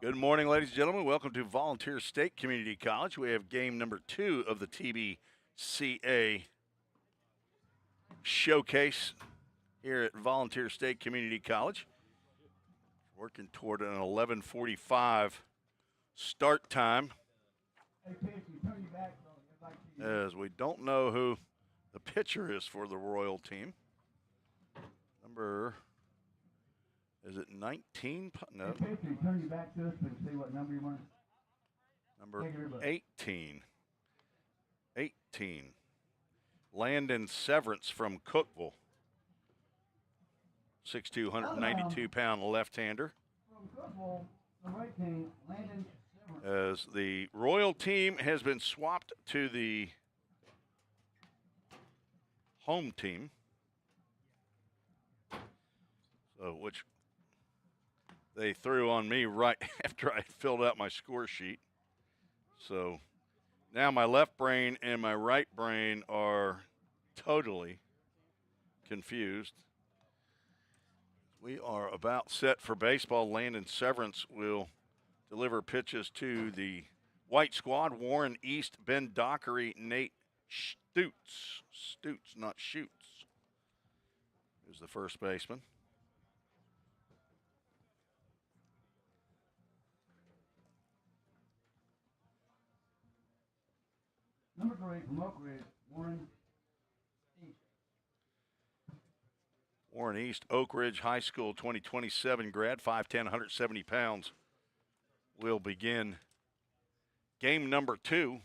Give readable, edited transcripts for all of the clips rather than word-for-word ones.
Good morning, ladies and gentlemen. Welcome to Volunteer State Community College. We have game number 2 of the TBCA showcase here at Volunteer State Community College. Working toward an 11:45 start time, as we don't know who the pitcher is for the Royal team. Number, is it 19? No. Turn you back to us and see what number you want. Number 18. 18. Landon Severance from Cookville. 6'2", 192-pound left-hander. From Cookville, number 18, Landon Severance. As the Royal team has been swapped to the home team. So, which they threw on me right after I filled out my score sheet. So now my left brain and my right brain are totally confused. We are about set for baseball. Landon Severance will deliver pitches to the white squad. Warren East, Ben Dockery, Nate Stutz. Stutz, not Shoots, is the first baseman. Number 3 from Oak Ridge, Warren East. Warren East, Oak Ridge High School, 2027 grad, 5'10", 170 pounds, will begin game number 2.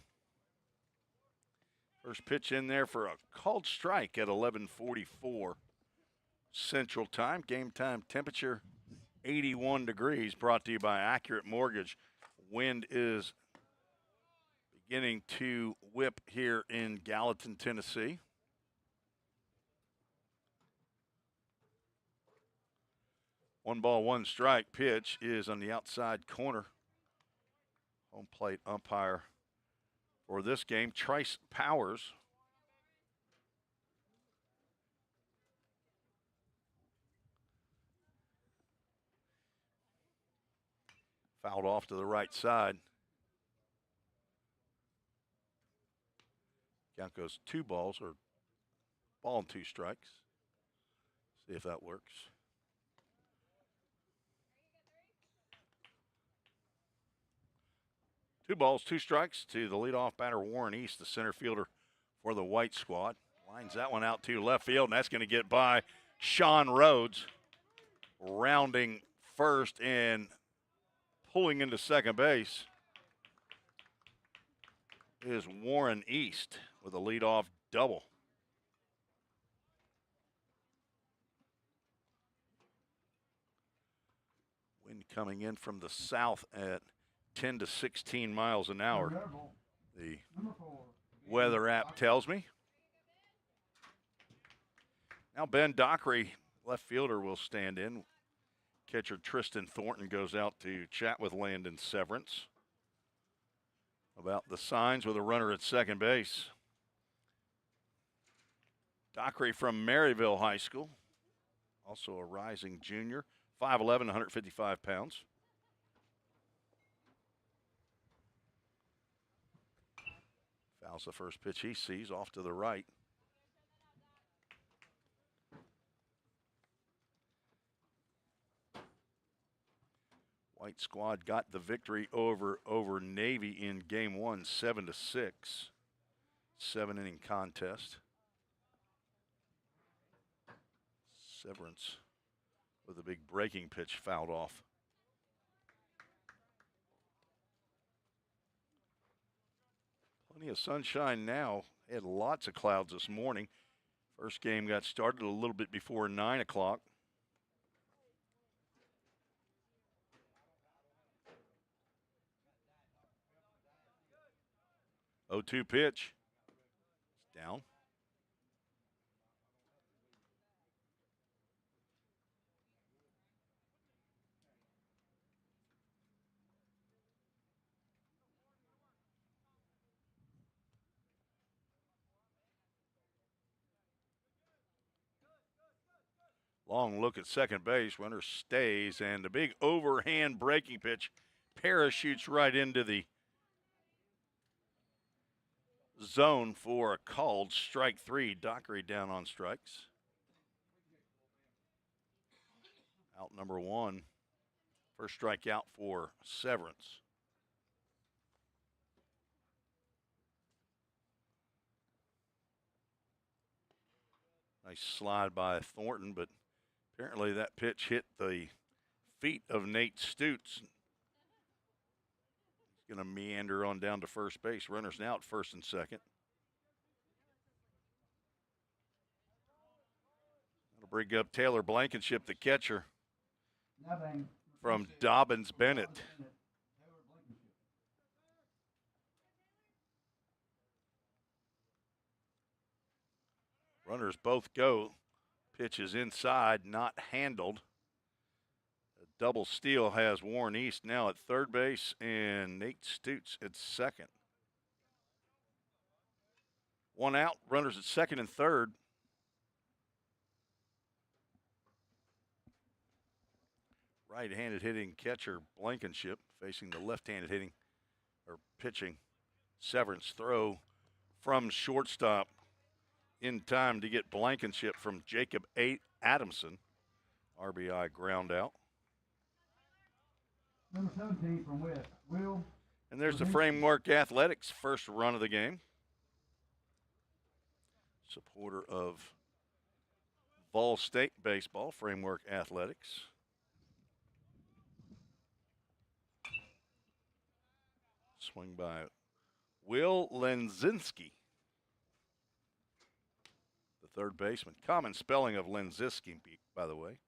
First pitch in there for a called strike at 11:44 Central Time. Game time temperature 81 degrees, brought to you by Accurate Mortgage. Wind is beginning to whip here in Gallatin, Tennessee. One ball, one strike. Pitch is on the outside corner. Home plate umpire for this game, Trice Powers. Fouled off to the right side. Count goes 2 balls, or ball and 2 strikes. See if that works. Two balls, 2 strikes to the leadoff batter, Warren East, the center fielder for the white squad. Lines that one out to left field, and that's going to get by Sean Rhodes. Rounding first and pulling into second base is Warren East with a leadoff double. Wind coming in from the south at 10 to 16 miles an hour, the weather app tells me. Now Ben Dockery, left fielder, will stand in. Catcher Tristan Thornton goes out to chat with Landon Severance about the signs with a runner at second base. Dockery from Maryville High School, also a rising junior, 5'11", 155 pounds. Fouls the first pitch he sees, off to the right. White squad got the victory over Navy in game 1, 7-6. 7-inning contest. Severance with a big breaking pitch fouled off. Plenty of sunshine now. Had lots of clouds this morning. First game got started a little bit before 9 o'clock. Oh, 2 pitch. It's down. Long look at second base. Runner stays, and the big overhand breaking pitch parachutes right into the zone for a called strike three. Dockery down on strikes. Out number one. First strikeout for Severance. Nice slide by Thornton, but apparently that pitch hit the feet of Nate Stutes. He's going to meander on down to first base. Runners now at first and second. That'll bring up Taylor Blankenship, the catcher, Nothing. from Dobbins Bennett. Runners both go. Pitch is inside, not handled. A double steal has Warren East now at third base and Nate Stutes at second. One out, runners at second and third. Right-handed hitting catcher Blankenship facing the left-handed hitting or pitching Severance. Throw from shortstop in time to get Blankenship from Jacob Adamson. RBI ground out. Number 17 from West, Will. And there's the Framework Athletics first run of the game. Supporter of Vol State baseball, Framework Athletics. Swing by Will Lenzinski, the third baseman. Common spelling of Lenzinski, by the way.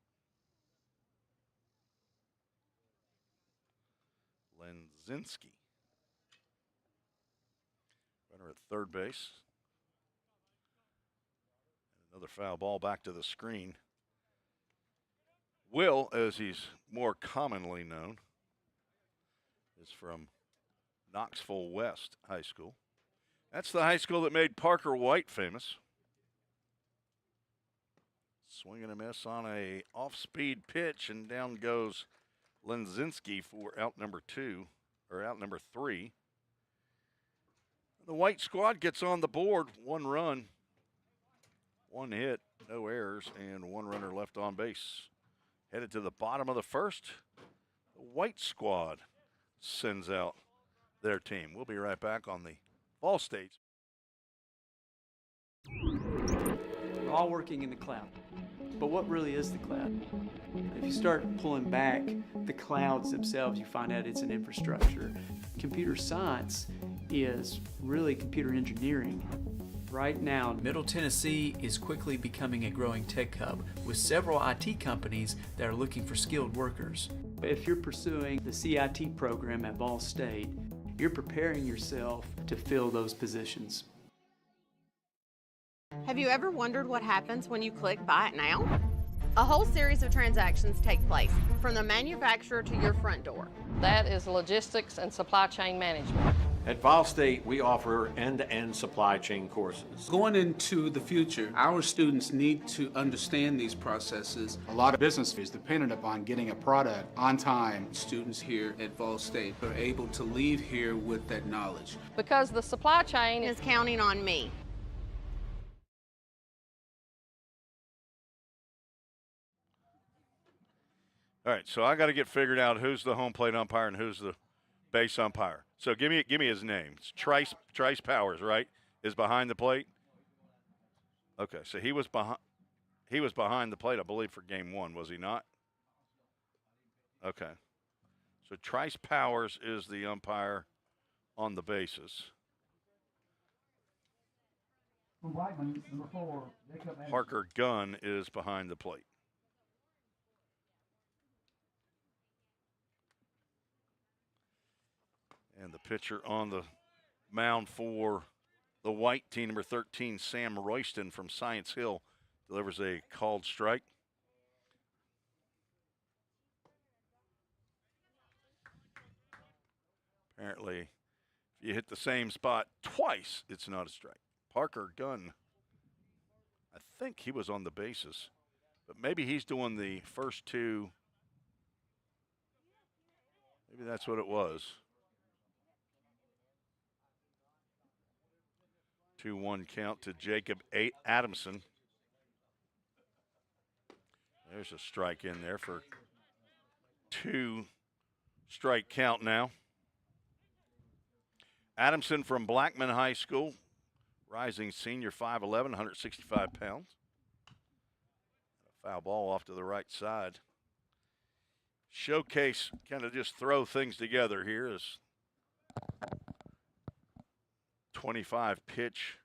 Lenzinski. Runner at third base. Another foul ball back to the screen. Will, as he's more commonly known, is from Knoxville West High School. That's the high school that made Parker White famous. Swing and a miss on a off-speed pitch, and down goes Lenzinski for out number three. The White squad gets on the board. One run, one hit, no errors, and one runner left on base. Headed to the bottom of the first. The White squad sends out their team. We'll be right back on the Vol State. We're all working in the cloud. But what really is the cloud? If you start pulling back the clouds themselves, you find out it's an infrastructure. Computer science is really computer engineering. Right now, Middle Tennessee is quickly becoming a growing tech hub with several IT companies that are looking for skilled workers. if you're pursuing the CIT program at Vol State, you're preparing yourself to fill those positions. Have you ever wondered what happens when you click Buy It Now? A whole series of transactions take place, from the manufacturer to your front door. That is logistics and supply chain management. At Vol State, we offer end-to-end supply chain courses. Going into the future, our students need to understand these processes. A lot of business is dependent upon getting a product on time. Students here at Vol State are able to leave here with that knowledge. Because the supply chain Is counting on me. All right, so I got to get figured out who's the home plate umpire and who's the base umpire. So give me his name. It's Trice Powers, right? Is behind the plate. Okay, so he was behind the plate, I believe, for game one, was he not? Okay. So Trice Powers is the umpire on the bases. From Blackman, number 4, Jacob Anderson. Parker Gunn is behind the plate. And the pitcher on the mound for the white team, number 13, Sam Royston from Science Hill, delivers a called strike. Apparently, if you hit the same spot twice, it's not a strike. Parker Gunn, I think he was on the bases, but maybe he's doing the first two. Maybe that's what it was. 2-1 count to Jacob Adamson. There's a strike in there for 2-strike count now. Adamson from Blackman High School, rising senior, 5'11", 165 pounds. A foul ball off to the right side. Showcase, kind of just throw things together here as 25 pitch,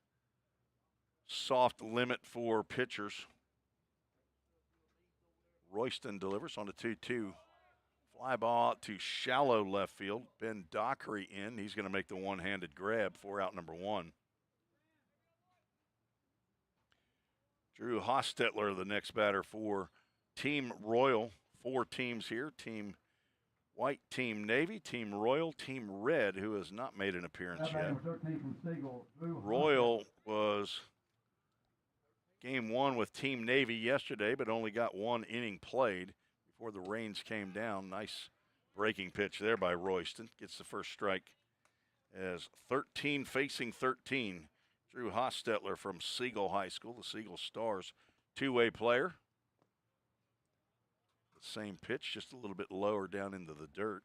soft limit for pitchers. Royston delivers on a 2-2. Fly ball out to shallow left field. Ben Dockery in. He's going to make the one-handed grab for out number 1. Drew Hostetler, the next batter for Team Royal. 4 teams here. Team White, Team Navy, Team Royal, Team Red, who has not made an appearance yet. Number 13 from Siegel, Drew Royal was game 1 with Team Navy yesterday, but only got 1 inning played before the rains came down. Nice breaking pitch there by Royston. Gets the first strike as 13 facing 13. Drew Hostetler from Siegel High School, the Siegel Stars two-way player. The same pitch, just a little bit lower down into the dirt.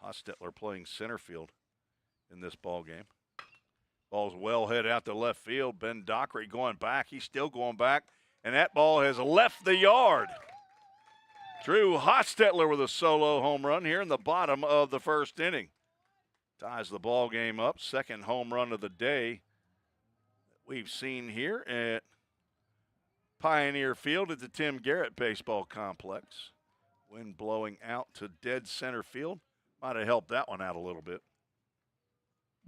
Hostetler playing center field in this ball game. Ball's well head out to left field. Ben Dockery going back. He's still going back, and that ball has left the yard. Drew Hostetler with a solo home run here in the bottom of the first inning. Ties the ball game up. Second home run of the day that we've seen here at Pioneer Field at the Tim Garrett Baseball Complex. Wind blowing out to dead center field. Might have helped that one out a little bit.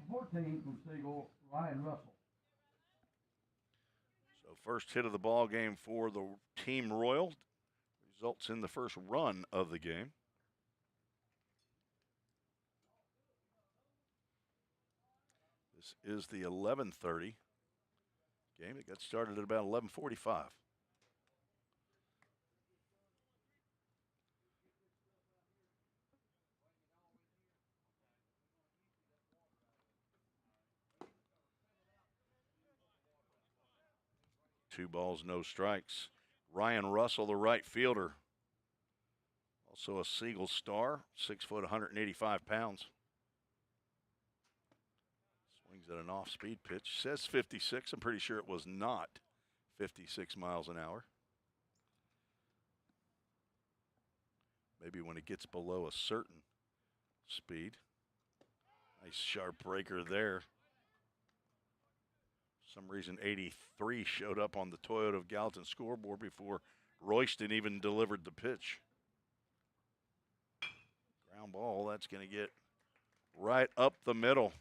14 from Siegel, Ryan Russell. So first hit of the ball game for the Team Royal results in the first run of the game. This is the 11:30 game. It got started at about 11:45. Two balls, no strikes. Ryan Russell, the right fielder. Also a Siegel star, 6 foot, 185 pounds. Swings at an off-speed pitch. Says 56. I'm pretty sure it was not 56 miles an hour. Maybe when it gets below a certain speed. Nice sharp breaker there. For some reason 83 showed up on the Toyota of Gallatin scoreboard before Royston even delivered the pitch. Ground ball, that's going to get right up the middle.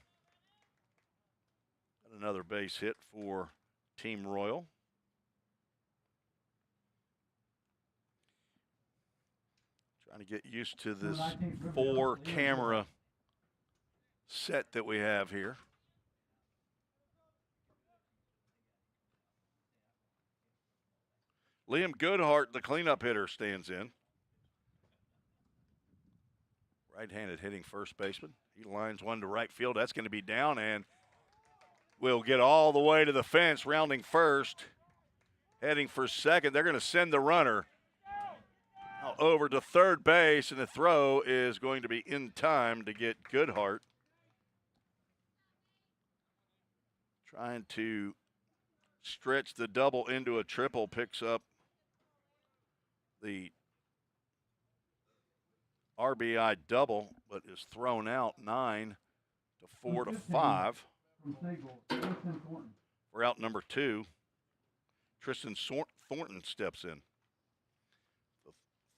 And another base hit for Team Royal. Trying to get used to this 4-camera set that we have here. Liam Goodhart, the cleanup hitter, stands in. Right-handed hitting first baseman. He lines one to right field. That's going to be down and will get all the way to the fence, rounding first. Heading for second. They're going to send the runner over to third base, and the throw is going to be in time to get Goodhart. Trying to stretch the double into a triple, picks up the RBI double, but is thrown out 9 to 4 to 5. We're out number 2. Tristan Thornton steps in. The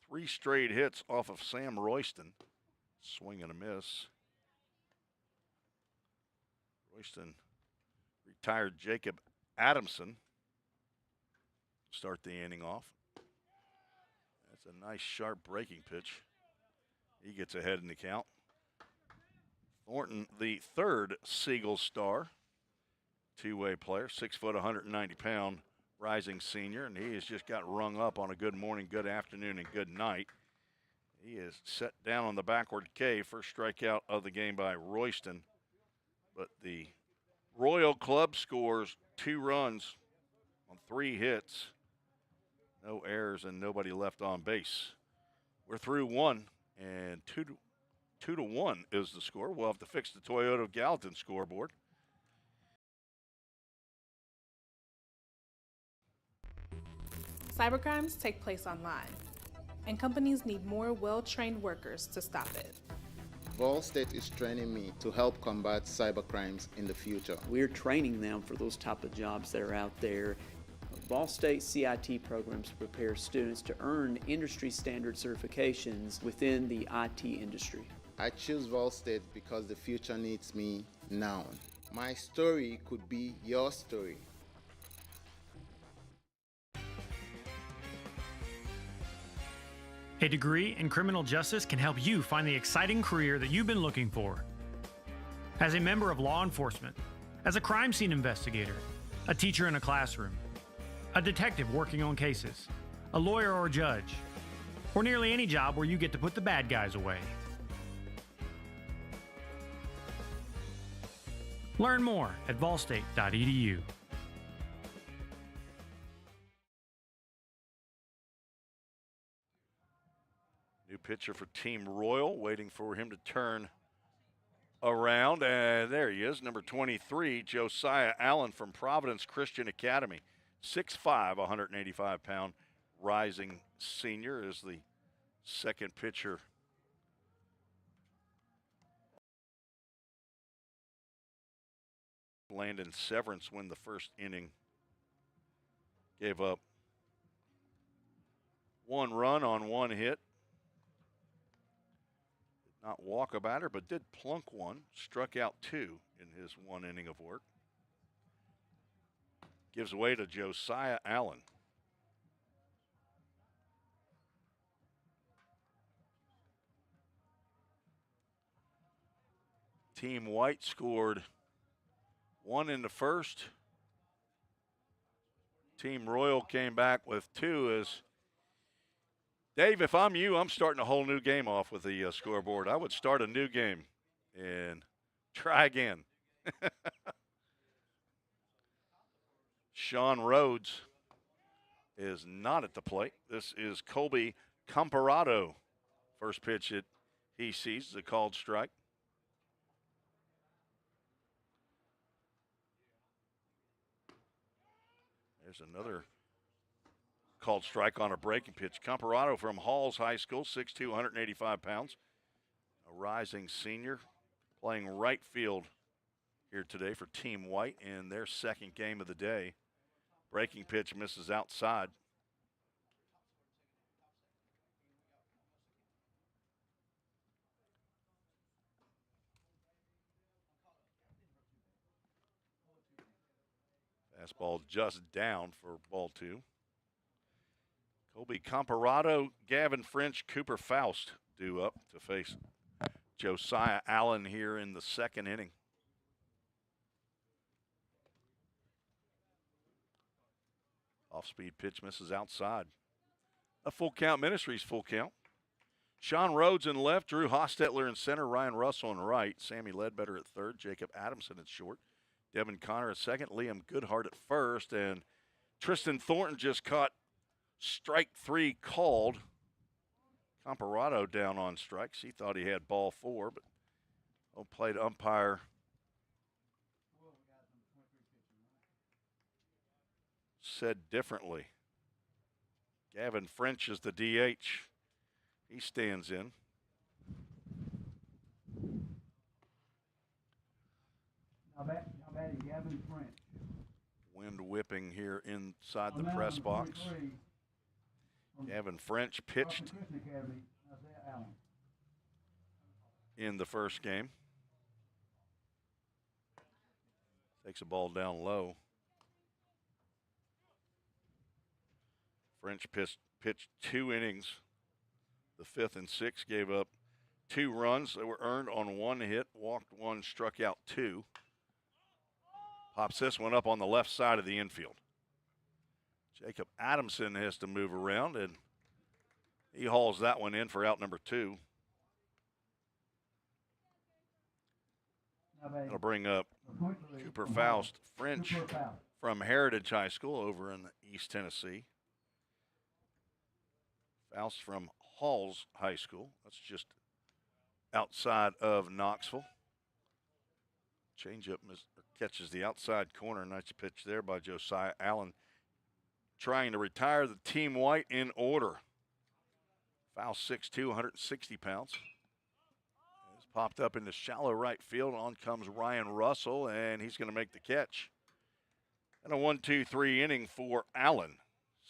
3 straight hits off of Sam Royston. Swing and a miss. Royston retired Jacob Adamson. Start the inning off. That's a nice sharp breaking pitch. He gets ahead in the count. Thornton, the third Siegel star, two-way player, 6 foot, 190 pound rising senior, and he has just got rung up on a good morning, good afternoon, and good night. He is set down on the backward K. First strikeout of the game by Royston. But the Royal Club scores 2 runs on 3 hits. No errors and nobody left on base. We're through 1, and 2 to 1 is the score. We'll have to fix the Toyota of Gallatin scoreboard. Cybercrimes take place online, and companies need more well-trained workers to stop it. Ball State is training me to help combat cybercrimes in the future. We're training them for those type of jobs that are out there. Ball State CIT programs prepare students to earn industry standard certifications within the IT industry. I choose Ball State because the future needs me now. My story could be your story. A degree in criminal justice can help you find the exciting career that you've been looking for. As a member of law enforcement, as a crime scene investigator, a teacher in a classroom, a detective working on cases, a lawyer or judge, or nearly any job where you get to put the bad guys away. Learn more at volstate.edu. New pitcher for Team Royal, waiting for him to turn around. And there he is, number 23, Josiah Allen from Providence Christian Academy. 6'5", 185-pound rising senior is the second pitcher. Landon Severance win the first inning. Gave up 1 run on 1 hit. Did not walk a batter, but did plunk 1. Struck out 2 in his 1 inning of work. Gives way to Josiah Allen. Team White scored 1 in the first. Team Royal came back with 2. As Dave, if I'm you, I'm starting a whole new game off with the scoreboard. I would start a new game and try again. Sean Rhodes is not at the plate. This is Colby Comparado. First pitch that he sees is a called strike. There's another called strike on a breaking pitch. Comparado from Halls High School, 6'2", 185 pounds. A rising senior playing right field here today for Team White in their second game of the day. Breaking pitch misses outside. Fastball just down for ball 2. Colby Comparado, Gavin French, Cooper Faust due up to face Josiah Allen here in the second inning. Off-speed pitch misses outside. A full count, Ministries full count. Sean Rhodes in left, Drew Hostetler in center, Ryan Russell in right, Sammy Ledbetter at third, Jacob Adamson at short, Devin Connor at second, Liam Goodhart at first, and Tristan Thornton just caught strike 3 called. Comparado down on strikes. He thought he had ball 4, but played umpire said differently. Gavin French is the DH. He stands in. Now batting Gavin French. Wind whipping here inside the press box. Gavin French pitched in the first game. Takes a ball down low. French pitched 2 innings. The 5th and 6th gave up 2 runs that were earned on 1 hit, walked 1, struck out 2. Pops this one up on the left side of the infield. Jacob Adamson has to move around, and he hauls that one in for out number 2. That'll bring up Cooper Faust French from Heritage High School over in East Tennessee. Faust from Halls High School. That's just outside of Knoxville. Changeup catches the outside corner. Nice pitch there by Josiah Allen. Trying to retire the team white in order. Faust 6'2", 160 pounds. It's popped up into shallow right field. On comes Ryan Russell, and he's going to make the catch. And a 1-2-3 inning for Allen.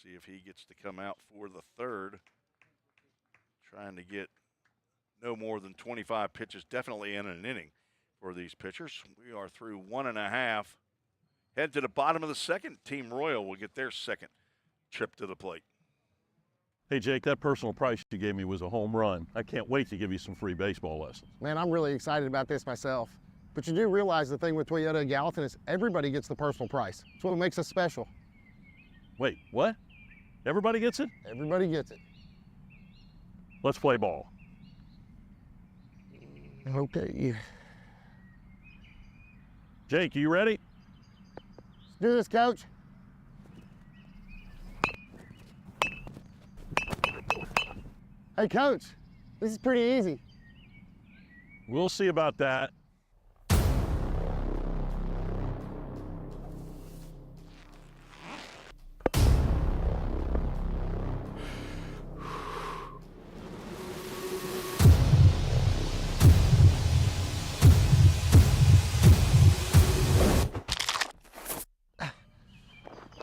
See if he gets to come out for the third. Trying to get no more than 25 pitches, definitely in an inning for these pitchers. We are through 1.5. Head to the bottom of the second. Team Royal will get their second trip to the plate. Hey, Jake, that personal price you gave me was a home run. I can't wait to give you some free baseball lessons. Man, I'm really excited about this myself. But you do realize the thing with Toyota and Gallatin is everybody gets the personal price. It's what makes us special. Wait, what? Everybody gets it? Everybody gets it. Let's play ball. Okay. Jake, you ready? Let's do this, Coach. Hey, Coach, this is pretty easy. We'll see about that.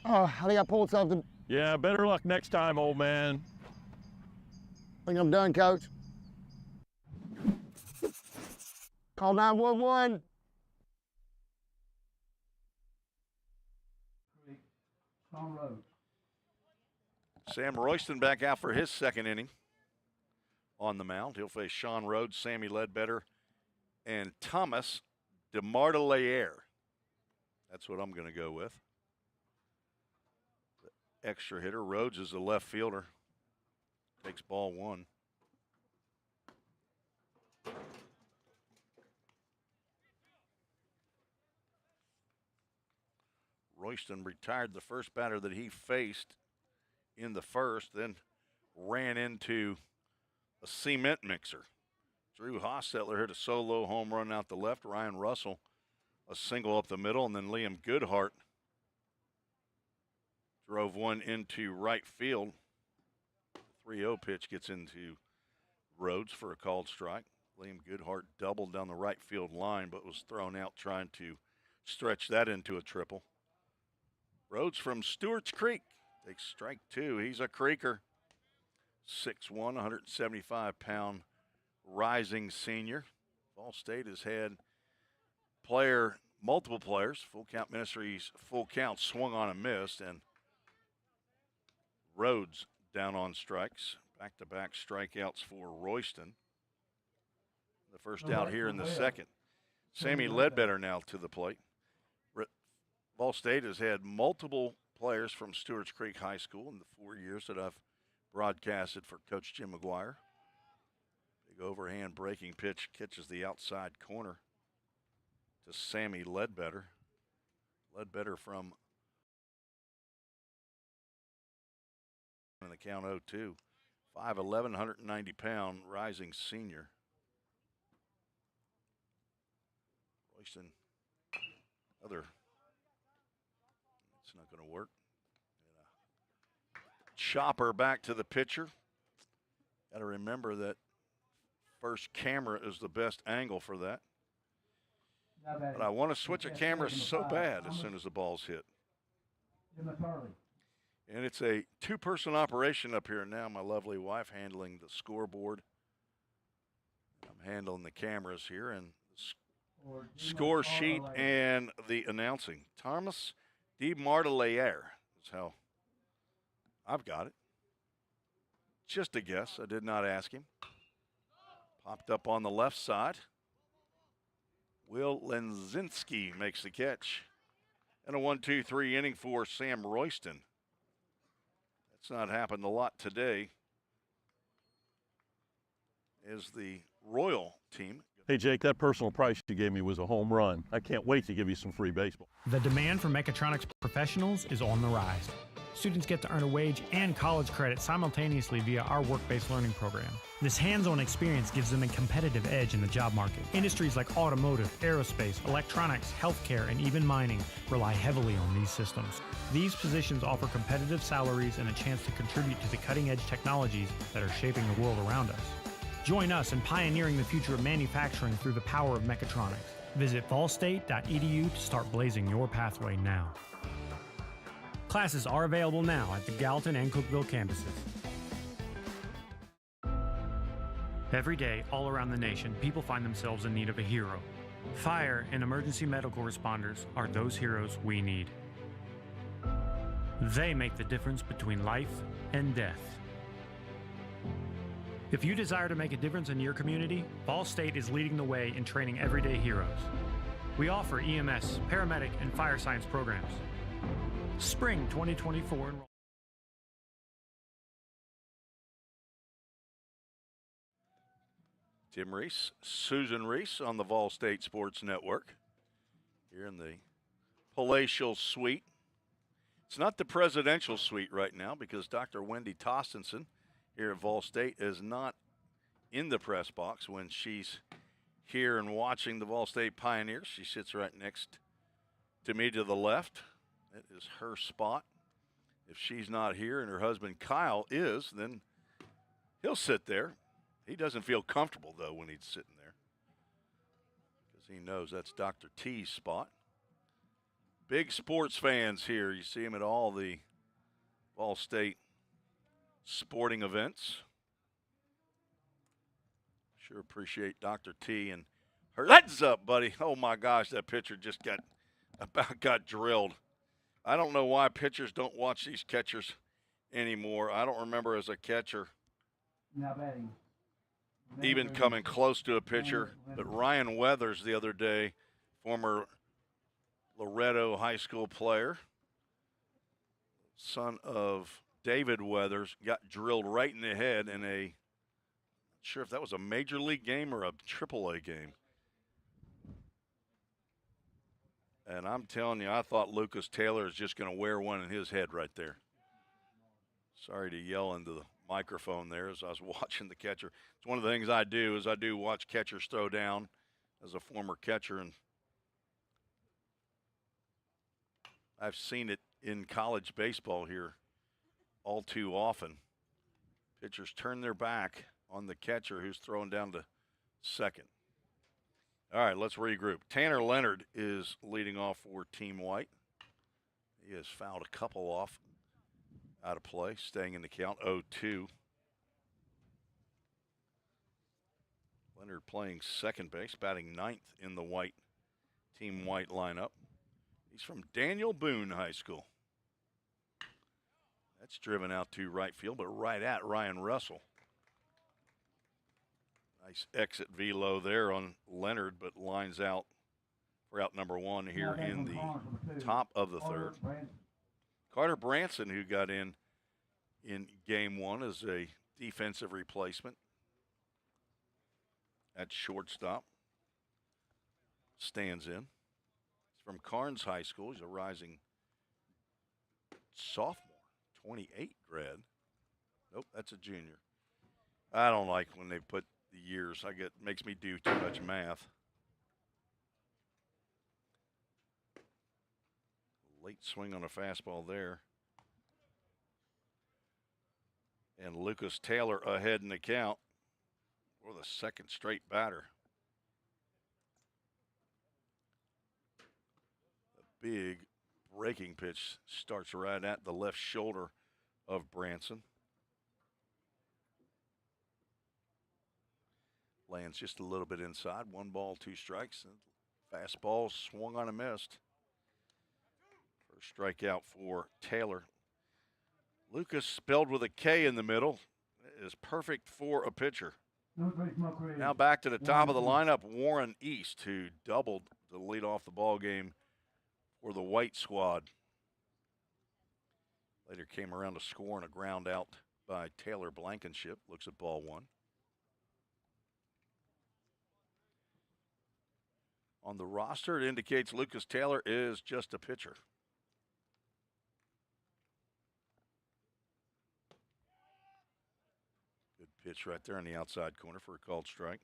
Oh, I think I pulled something. Yeah, better luck next time, old man. I think I'm done, Coach. Call 911. Sam Royston back out for his second inning on the mound. He'll face Sean Rhodes, Sammy Ledbetter, and Thomas DeMartelaire. That's what I'm going to go with. The extra hitter. Rhodes is the left fielder. Takes ball 1. Royston retired the first batter that he faced in the first, then ran into a cement mixer. Drew Hostetler hit a solo home run out the left. Ryan Russell a single up the middle, and then Liam Goodhart drove one into right field. 3-0 pitch gets into Rhodes for a called strike. Liam Goodhart doubled down the right field line, but was thrown out trying to stretch that into a triple. Rhodes from Stewart's Creek takes strike 2. He's a creaker. 6'1", 175-pound rising senior. Ball State has had multiple players. Full Count Ministries full count swung on and missed, and Rhodes down on strikes. Back-to-back strikeouts for Royston. The first out here in the second. Sammy Ledbetter now to the plate. Ball State has had multiple players from Stewart's Creek High School in the 4 years that I've broadcasted for Coach Jim McGuire. Big overhand breaking pitch catches the outside corner to Sammy Ledbetter. Ledbetter from in the count 0-2. 5'11", 190-pound rising senior. Royston, it's not going to work. Chopper back to the pitcher. Got to remember that first camera is the best angle for that. But I want to switch a camera so bad as soon as the ball's hit. And it's a two-person operation up here now. My lovely wife handling the scoreboard. I'm handling the cameras here and the score sheet and the announcing. Thomas DeMartelaire is how I've got it. Just a guess. I did not ask him. Popped up on the left side. Will Lenzinski makes the catch. And a 1-2-3 inning for Sam Royston. It's not happened a lot today as the Royal team. Hey, Jake, that personal price you gave me was a home run. I can't wait to give you some free baseball. The demand for mechatronics professionals is on the rise. Students get to earn a wage and college credit simultaneously via our work-based learning program. This hands-on experience gives them a competitive edge in the job market. Industries like automotive, aerospace, electronics, healthcare, and even mining rely heavily on these systems. These positions offer competitive salaries and a chance to contribute to the cutting-edge technologies that are shaping the world around us. Join us in pioneering the future of manufacturing through the power of mechatronics. Visit fallstate.edu to start blazing your pathway now. Classes are available now at the Gallatin and Cookeville campuses. Every day, all around the nation, people find themselves in need of a hero. Fire and emergency medical responders are those heroes we need. They make the difference between life and death. If you desire to make a difference in your community, Ball State is leading the way in training everyday heroes. We offer EMS, paramedic, and fire science programs. Spring 2024. Tim Reese, Susan Reese on the Vol State Sports Network here in the palatial suite. It's not the presidential suite right now because Dr. Wendy Tostenson here at Vol State is not in the press box when she's here and watching the Vol State Pioneers. She sits right next to me to the left. That is her spot. If she's not here and her husband Kyle is, then he'll sit there. He doesn't feel comfortable, though, when he's sitting there because he knows that's Dr. T's spot. Big sports fans here. You see him at all the Vol State sporting events. Sure appreciate Dr. T and her. Heads up, buddy. Oh, my gosh, that pitcher just got drilled. I don't know why pitchers don't watch these catchers anymore. I don't remember as a catcher even coming close to a pitcher. But Ryan Weathers the other day, former Loretto High School player, son of David Weathers, got drilled right in the head in a, not sure if that was a major league game or a AAA game. And I'm telling you, I thought Lucas Taylor is just going to wear one in his head right there. Sorry to yell into the microphone there as I was watching the catcher. It's one of the things I do is I do watch catchers throw down as a former catcher, and I've seen it in college baseball here all too often. Pitchers turn their back on the catcher who's throwing down to second. All right, let's regroup. Tanner Leonard is leading off for Team White. He has fouled a couple off out of play, staying in the count 0-2. Leonard playing second base, batting ninth in the White Team White lineup. He's from Daniel Boone High School. That's driven out to right field, but right at Ryan Russell. Nice exit velo there on Leonard, but lines out for out number one here in the top of the third. Carter Branson, who got in game one as a defensive replacement at shortstop, stands in. He's from Carnes High School. He's a rising sophomore, 28 grad. Nope, that's a junior. I don't like when they put the years. Makes me do too much math. Late swing on a fastball there. And Lucas Taylor ahead in the count for the second straight batter. A big breaking pitch starts right at the left shoulder of Branson. Lands just a little bit inside. 1 ball, 2 strikes. Fastball swung on and missed. First strikeout for Taylor. Lucas, spelled with a K in the middle, is perfect for a pitcher. Now back to the top of the lineup, Warren East, who doubled to lead off the ball game for the White squad. Later came around to score on a ground out by Taylor Blankenship. Looks at ball one. On the roster, it indicates Lucas Taylor is just a pitcher. Good pitch right there in the outside corner for a called strike.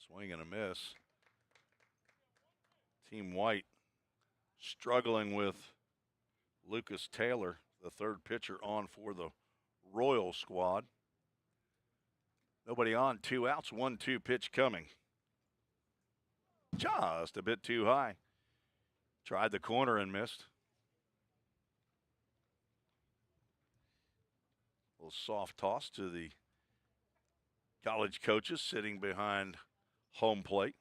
Swing and a miss. Team White struggling with Lucas Taylor, the third pitcher on for the Royal squad. Nobody on, 2 outs, 1-2 pitch coming. Just a bit too high. Tried the corner and missed. A little soft toss to the college coaches sitting behind home plate.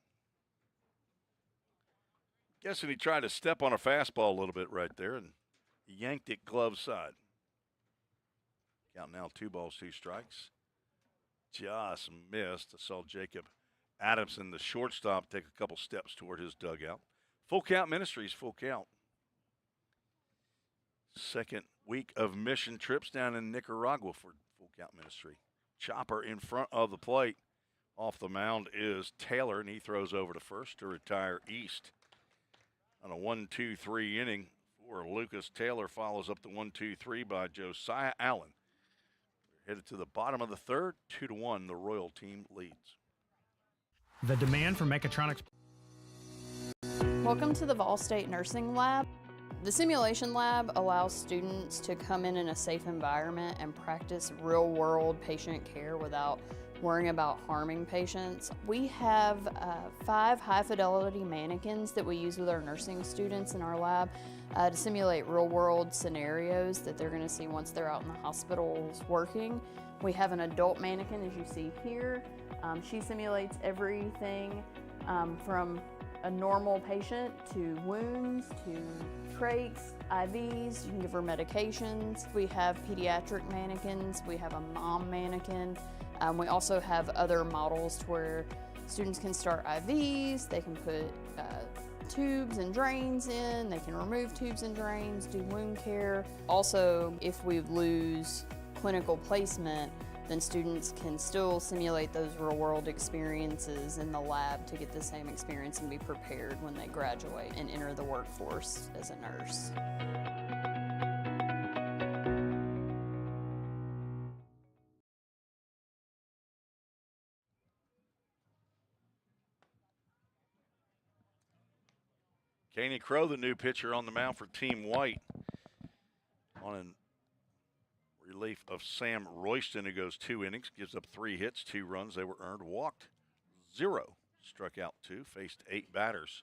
Guessing he tried to step on a fastball a little bit right there and yanked it glove side. Count now 2 balls, 2 strikes. Just missed. I saw Jacob Adamson, the shortstop, take a couple steps toward his dugout. Full Count Ministries, full count. Second week of mission trips down in Nicaragua for Full Count Ministry. Chopper in front of the plate. Off the mound is Taylor, and he throws over to first to retire East. On a 1-2-3 inning for Lucas Taylor, follows up the 1-2-3 by Josiah Allen. We're headed to the bottom of the third, 2-1, the Royal team leads. The demand for mechatronics. Welcome to the Vol State Nursing Lab. The simulation lab allows students to come in a safe environment and practice real-world patient care without worrying about harming patients. We have 5 high-fidelity mannequins that we use with our nursing students in our lab to simulate real-world scenarios that they're going to see once they're out in the hospitals working. We have an adult mannequin, as you see here. She simulates everything from a normal patient to wounds to trachs, IVs. You can give her medications. We have pediatric mannequins. We have a mom mannequin. We also have other models where students can start IVs, they can put tubes and drains in, they can remove tubes and drains, do wound care. Also, if we lose clinical placement, then students can still simulate those real-world experiences in the lab to get the same experience and be prepared when they graduate and enter the workforce as a nurse. Caney Crow, the new pitcher on the mound for Team White, on a relief of Sam Royston, who goes 2 innings, gives up 3 hits, 2 runs. They were earned, walked 0, struck out 2, faced 8 batters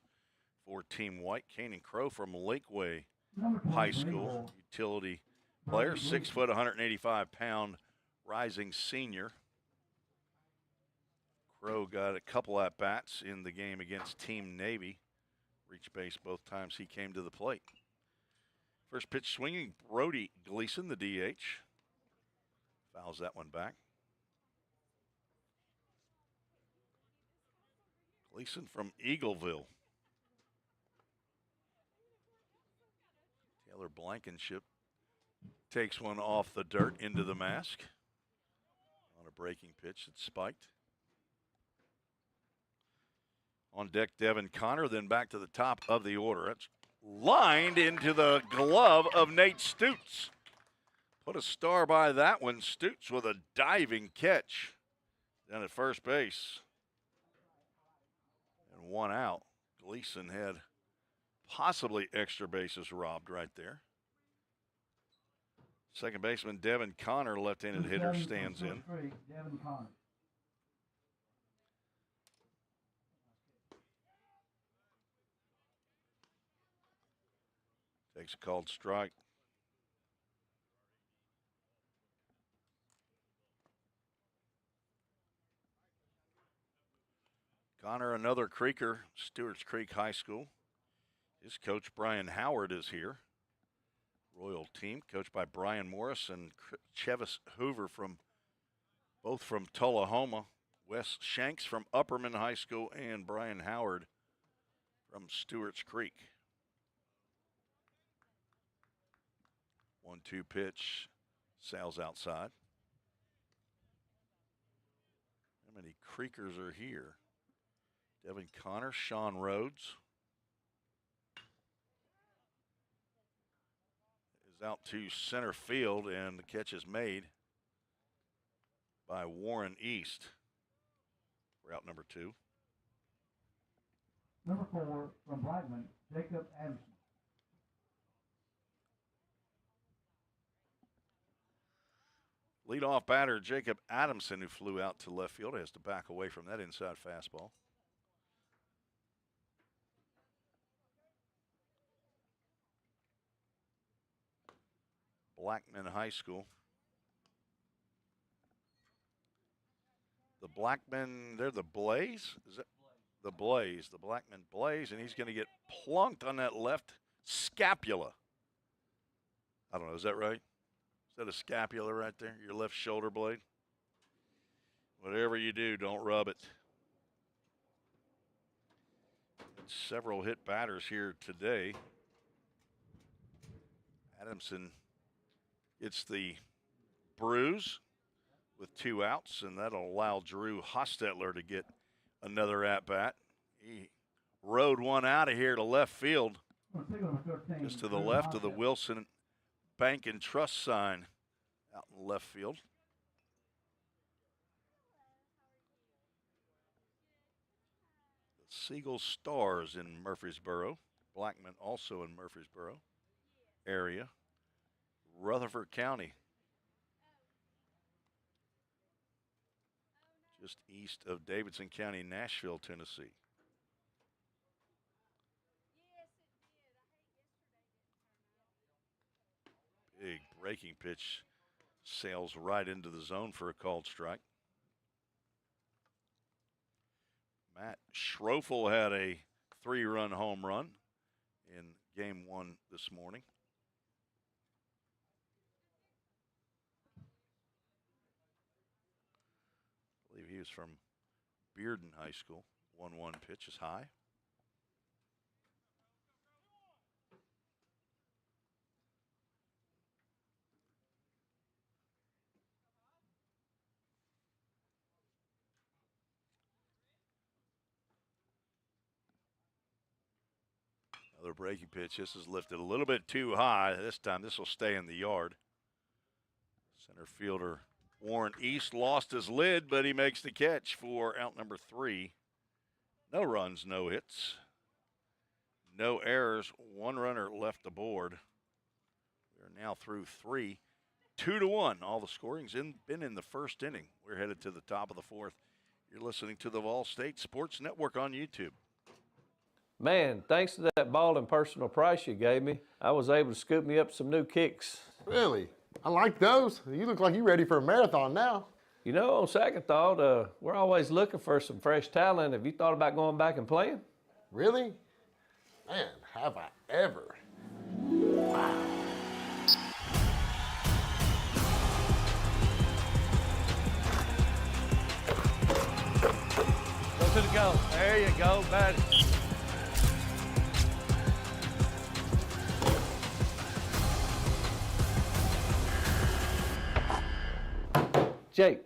for Team White. Caney Crow from Lakeway High School, utility player, 6 foot, 185-pound, rising senior. Crow got a couple at bats in the game against Team Navy. Reached base both times he came to the plate. First pitch swinging, Brody Gleason, the DH. Fouls that one back. Gleason from Eagleville. Taylor Blankenship takes one off the dirt into the mask on a breaking pitch that spiked. On deck, Devin Connor, then back to the top of the order. It's lined into the glove of Nate Stutes. Put a star by that one. Stutes with a diving catch down at first base. And 1 out. Gleason had possibly extra bases robbed right there. Second baseman Devin Connor, left-handed hitter, stands in. Devin Connor. Takes a called strike. Connor, another Creeker, Stewart's Creek High School. His coach, Brian Howard, is here. Royal team, coached by Brian Morris and Chevis Hoover, both from Tullahoma, Wes Shanks from Upperman High School and Brian Howard from Stewart's Creek. 1-2 pitch, sails outside. How many Creekers are here? Devin Connor, Sean Rhodes is out to center field, and the catch is made by Warren East. Route number 2. Number 4 from Blackman, Jacob Adamson. Leadoff batter Jacob Adamson, who flew out to left field, has to back away from that inside fastball. Blackman High School. The Blackman, they're the Blaze? Is that the Blaze? The Blackman Blaze, and he's going to get plunked on that left scapula. I don't know, is that right? Is that a scapula right there? Your left shoulder blade? Whatever you do, don't rub it. Several hit batters here today. Adamson gets the bruise with 2 outs, and that'll allow Drew Hostetler to get another at-bat. He rode one out of here to left field, just to the left of the Wilson Bank and Trust sign out in left field. The Seagull Stars in Murfreesboro. Blackman also in Murfreesboro area. Rutherford County, just east of Davidson County, Nashville, Tennessee. Big breaking pitch, sails right into the zone for a called strike. Matt Schroeffel had a 3-run home run in game 1 this morning. I believe he was from Bearden High School. 1-1 pitch is high. Another breaking pitch. This is lifted a little bit too high. This time this will stay in the yard. Center fielder Warren East lost his lid, but he makes the catch for out number 3. No runs, no hits, no errors. 1 runner left aboard. We are now through 3. 2-1. All the scoring's been in the first inning. We're headed to the top of the 4th. You're listening to the Vol State Sports Network on YouTube. Man, thanks to that ball and personal price you gave me, I was able to scoop me up some new kicks. Really? I like those. You look like you're ready for a marathon now. You know, on second thought, we're always looking for some fresh talent. Have you thought about going back and playing? Really? Man, have I ever. Wow. Go to the goal. There you go, buddy. Jake.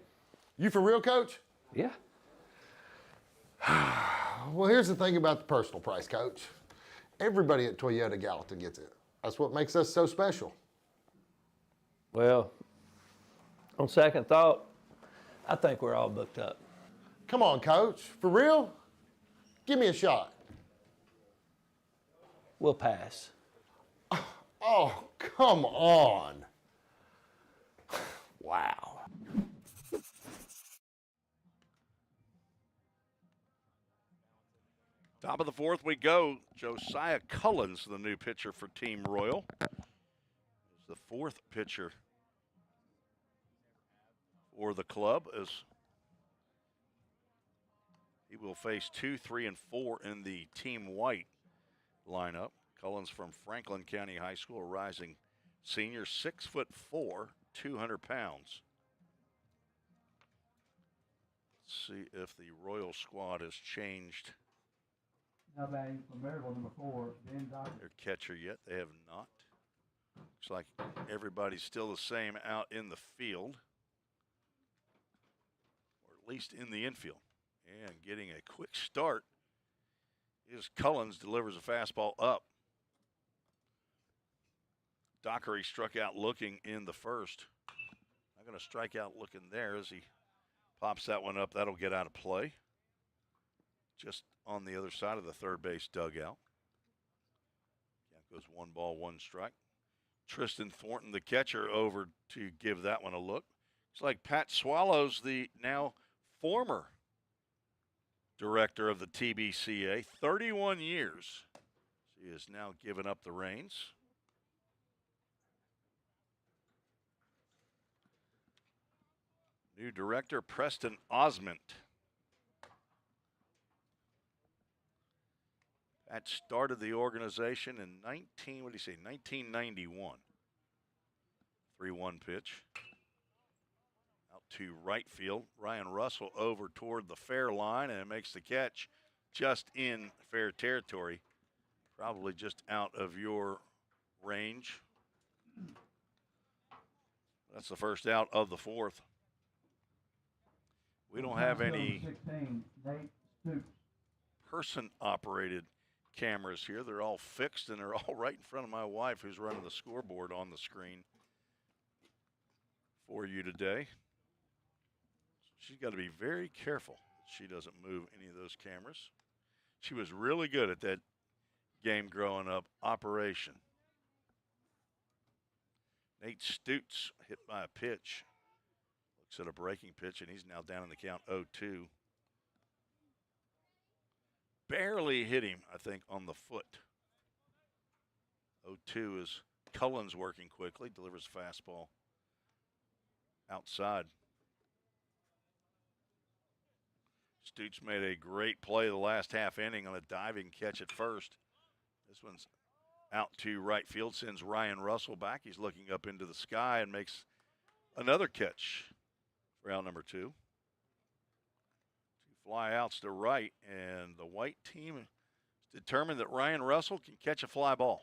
You for real, Coach? Yeah. Well, here's the thing about the personal price, Coach. Everybody at Toyota Gallatin gets it. That's what makes us so special. Well, on second thought, I think we're all booked up. Come on, Coach. For real? Give me a shot. We'll pass. Oh, come on. Wow. Top of the 4th we go. Josiah Cullens, the new pitcher for Team Royal, is the 4th pitcher for the club, as he will face 2, 3, and 4 in the Team White lineup. Cullens from Franklin County High School, a rising senior, 6'4", 200 pounds. Let's see if the Royal squad has changed Now batting for Maryville, number 4, Ben Docker. their catcher yet. They have not. Looks like everybody's still the same out in the field, or at least in the infield. And getting a quick start is Cullens, delivers a fastball up. Dockery struck out looking in the first. Not going to strike out looking there as he pops that one up. That'll get out of play. Just on the other side of the third base dugout. Count goes 1 ball, 1 strike. Tristan Thornton, the catcher, over to give that one a look. It's like Pat Swallows, the now former director of the TBCA, 31 years. He has now given up the reins. New director, Preston Osment. Pat started the organization in 1991. 3-1 pitch. Out to right field. Ryan Russell over toward the fair line and makes the catch just in fair territory. Probably just out of your range. That's the first out of the 4th. We don't have any 16, Nate Stoops. person-operated cameras here. They're all fixed, and they're all right in front of my wife, who's running the scoreboard on the screen for you today. She's got to be very careful that she doesn't move any of those cameras. She was really good at that game growing up, operation. Nate Stoots hit by a pitch. Looks at a breaking pitch, and he's now down in the count 0-2. Barely hit him, I think, on the foot. 0-2 is Cullens working quickly, delivers a fastball outside. Stoots made a great play the last half inning on a diving catch at first. This one's out to right field, sends Ryan Russell back. He's looking up into the sky and makes another catch for out number 2. 2 fly outs to right, and the white team is determined that Ryan Russell can catch a fly ball.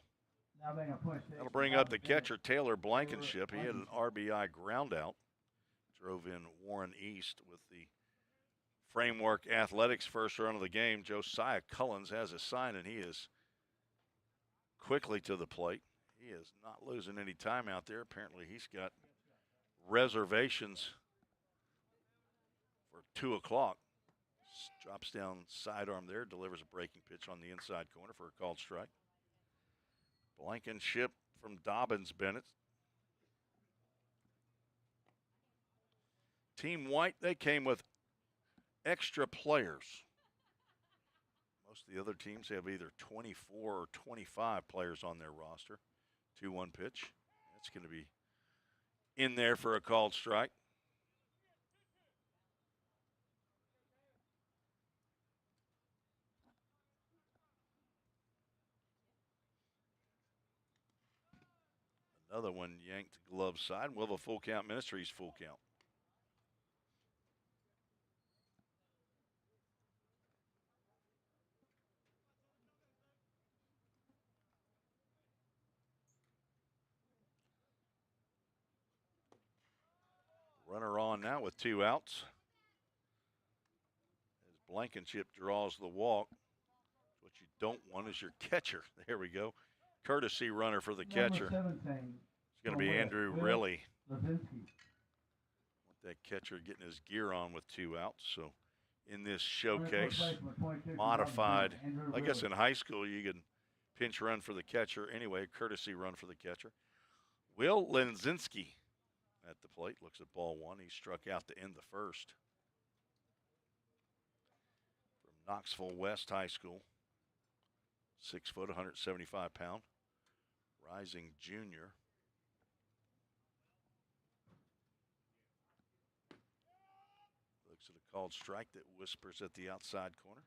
Now batting on point 6. That'll bring up the catcher, Taylor Blankenship. He had an RBI ground out. Drove in Warren East with the Framework Athletics first run of the game. Josiah Cullens has a sign, and he is quickly to the plate. He is not losing any time out there. Apparently he's got reservations for 2 o'clock. Drops down sidearm there, delivers a breaking pitch on the inside corner for a called strike. Blankenship from Dobbins Bennett. Team White, they came with extra players. Most of the other teams have either 24 or 25 players on their roster. 2-1 pitch. That's going to be in there for a called strike. Another one yanked glove side. We'll have a full count. Ministries full count. Runner on now with 2 outs. As Blankenship draws the walk. What you don't want is your catcher. There we go. Courtesy runner for the catcher. Number 17. It's going to be Andrew Riley. Levinsky. That catcher getting his gear on with 2 outs. So in this showcase, modified, I guess in high school you can pinch run for the catcher. Anyway, courtesy run for the catcher. Will Lenzinski at the plate, looks at ball 1. He struck out to end the first. From Knoxville West High School. 6 foot, 175 pound. Rising junior. Looks at a called strike that whispers at the outside corner.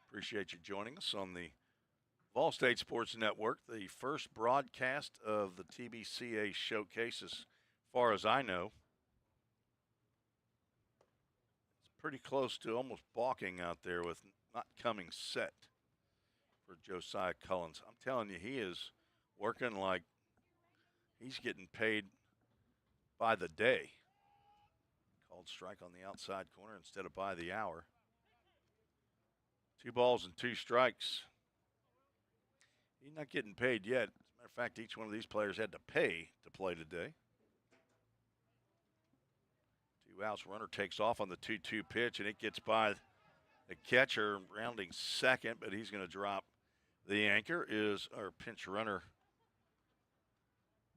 Appreciate you joining us on the Vol State Sports Network, the first broadcast of the TBCA showcase, as far as I know. It's pretty close to almost balking out there with not coming set for Josiah Cullens. I'm telling you, he is working like he's getting paid by the day. Called strike on the outside corner instead of by the hour. 2 balls and 2 strikes. He's not getting paid yet. As a matter of fact, each one of these players had to pay to play today. 2 outs. Runner takes off on the 2-2 pitch, and it gets by the catcher rounding second, but he's going to drop. The anchor is our pinch runner.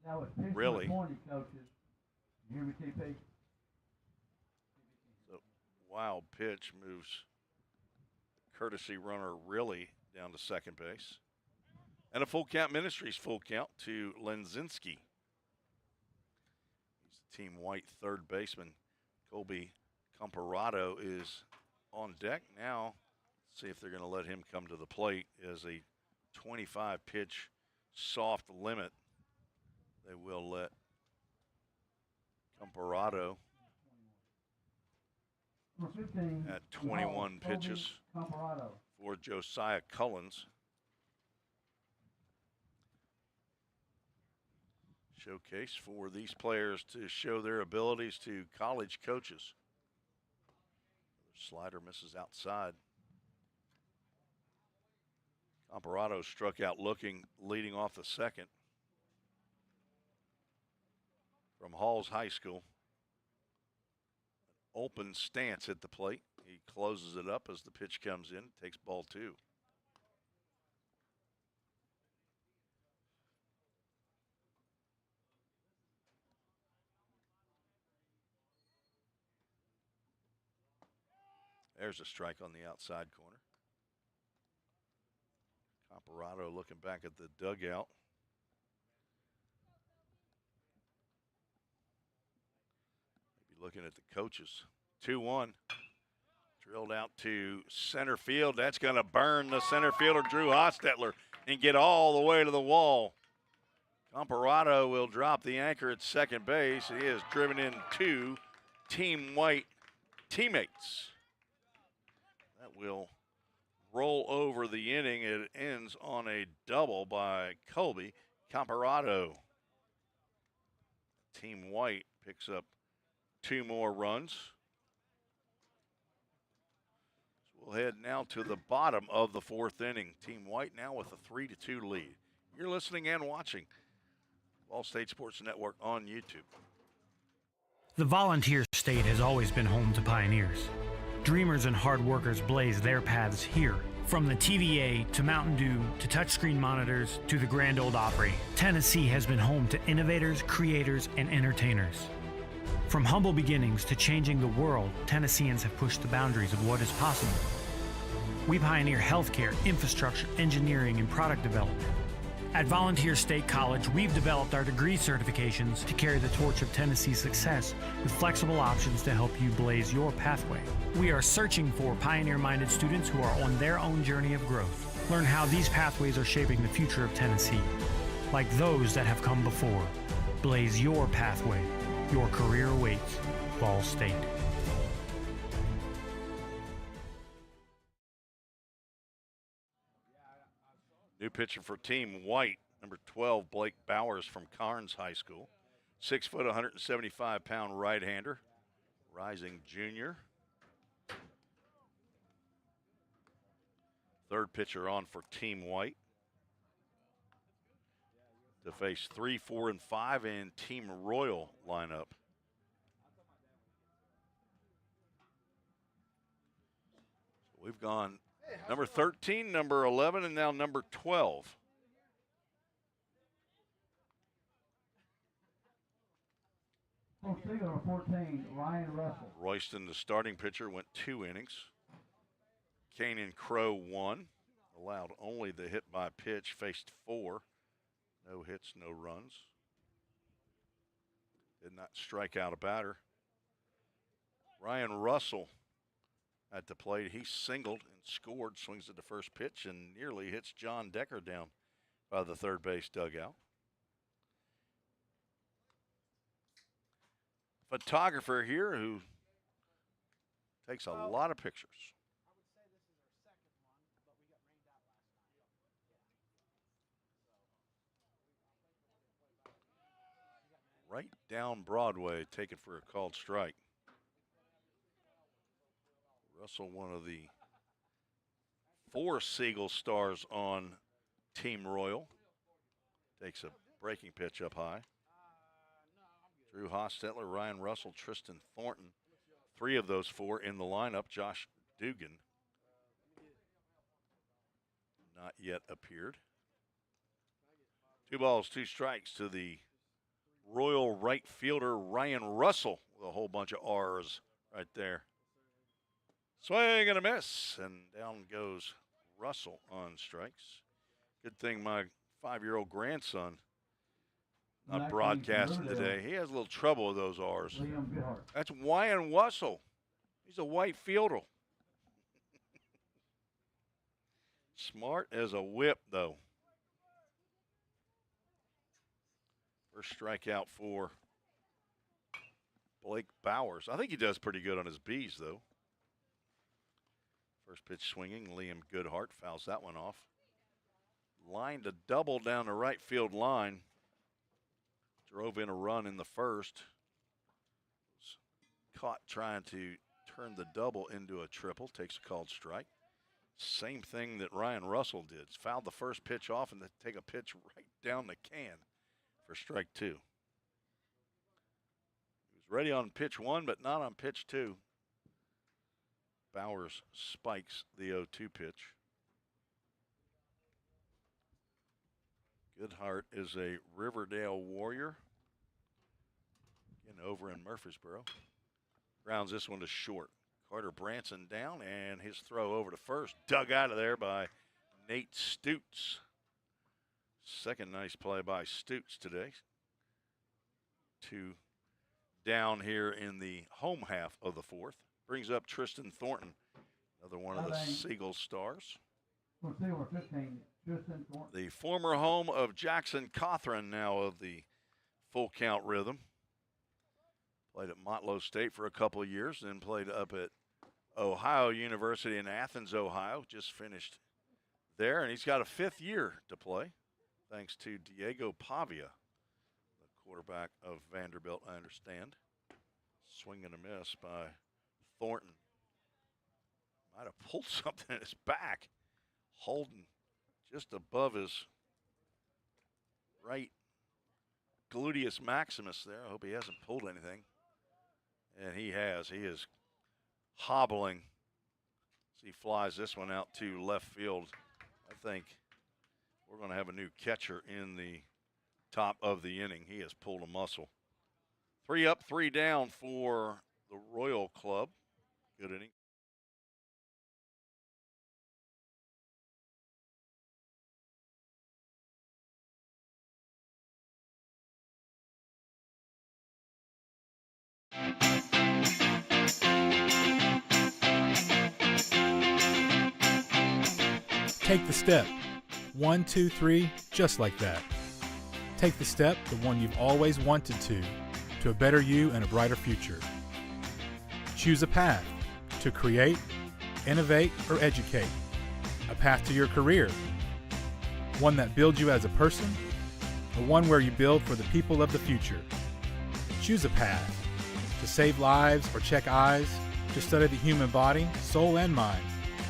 Now it's pitch Really? 20, coaches. You hear me, TP? The wild pitch moves courtesy runner really down to second base. And a full count, Ministries full count to Lenzinski. He's the team white third baseman. Colby Comparado is on deck. Now, see if they're going to let him come to the plate as a 25 pitch soft limit. They will let Comparado Number 15, at 21 Colby pitches Comparado. for Josiah Cullens. Showcase for these players to show their abilities to college coaches. Slider misses outside. Comparado struck out looking, leading off the second from Halls High School. Open stance at the plate. He closes it up as the pitch comes in, takes ball 2. There's a strike on the outside corner. Comparado looking back at the dugout. Maybe looking at the coaches. 2-1. Drilled out to center field. That's going to burn the center fielder, Drew Hostetler, and get all the way to the wall. Comparado will drop the anchor at second base. He has driven in 2 team white teammates. That will roll over the inning. It ends on a double by Colby Comparado. Team white picks up 2 more runs. So we'll head now to the bottom of the 4th inning. Team white now with a 3-2 lead. You're listening and watching Vol State Sports Network on YouTube. The Volunteer State has always been home to pioneers. Dreamers and hard workers blaze their paths here. From the TVA to Mountain Dew to touchscreen monitors to the Grand Ole Opry, Tennessee has been home to innovators, creators, and entertainers. From humble beginnings to changing the world, Tennesseans have pushed the boundaries of what is possible. We pioneer healthcare, infrastructure, engineering, and product development. At Volunteer State College, we've developed our degree certifications to carry the torch of Tennessee's success with flexible options to help you blaze your pathway. We are searching for pioneer-minded students who are on their own journey of growth. Learn how these pathways are shaping the future of Tennessee. Like those that have come before, blaze your pathway. Your career awaits. Vol State. New pitcher for Team White, number 12, Blake Bowers from Carnes High School. 6 foot, 175-pound right-hander, rising junior. Third pitcher on for Team White. To face 3, 4, and 5 in Team Royal lineup. So we've gone number 13, number 11, and now number 12. Number 14, Ryan Russell. Royston, the starting pitcher, went 2 innings. Kanan Crow 1. Allowed only the hit by pitch, faced 4. No hits, no runs. Did not strike out a batter. Ryan Russell at the plate. He singled and scored, swings at the first pitch, and nearly hits John Decker down by the third base dugout. Photographer here who takes a lot of pictures. Right down Broadway, taken for a called strike. Russell, one of the 4 Siegel stars on Team Royal, takes a breaking pitch up high. Drew Hostetler, Ryan Russell, Tristan Thornton, 3 of those 4 in the lineup. Josh Dugan not yet appeared. 2 balls, 2 strikes to the Royal right fielder Ryan Russell with a whole bunch of R's right there. Swing and a miss, and down goes Russell on strikes. Good thing my 5-year-old grandson not broadcasting today. He has a little trouble with those R's. That's Ryan Russell. He's a white fielder. Smart as a whip, though. First strikeout for Blake Bowers. I think he does pretty good on his B's, though. First pitch swinging, Liam Goodhart fouls that one off. Lined a double down the right field line. Drove in a run in the first. Was caught trying to turn the double into a triple. Takes a called strike. Same thing that Ryan Russell did. Fouled the first pitch off and then take a pitch right down the can for strike 2. He was ready on pitch 1, but not on pitch 2. Bowers spikes the 0-2 pitch. Goodhart is a Riverdale Warrior. Again, over in Murfreesboro. Grounds this one to short. Carter Branson down, and his throw over to first. Dug out of there by Nate Stutes. Second nice play by Stutes today. 2 down here in the home half of the 4th. Brings up Tristan Thornton, another one of the Siegel stars. The former home of Jackson Cothran, now of the full count rhythm. Played at Motlow State for a couple of years, then played up at Ohio University in Athens, Ohio. Just finished there, and he's got a 5th year to play, thanks to Diego Pavia, the quarterback of Vanderbilt, I understand. Swing and a miss by Thornton. Might have pulled something in his back. Holding just above his right gluteus maximus there. I hope he hasn't pulled anything. And he has. He is hobbling as he flies this one out to left field. I think we're going to have a new catcher in the top of the inning. He has pulled a muscle. 3 up, 3 down for the Royal Club. Good inning. Take the step. 1, 2, 3, just like that. Take the step, the one you've always wanted to a better you and a brighter future. Choose a path to create, innovate, or educate. A path to your career. One that builds you as a person, or one where you build for the people of the future. Choose a path to save lives or check eyes, to study the human body, soul, and mind,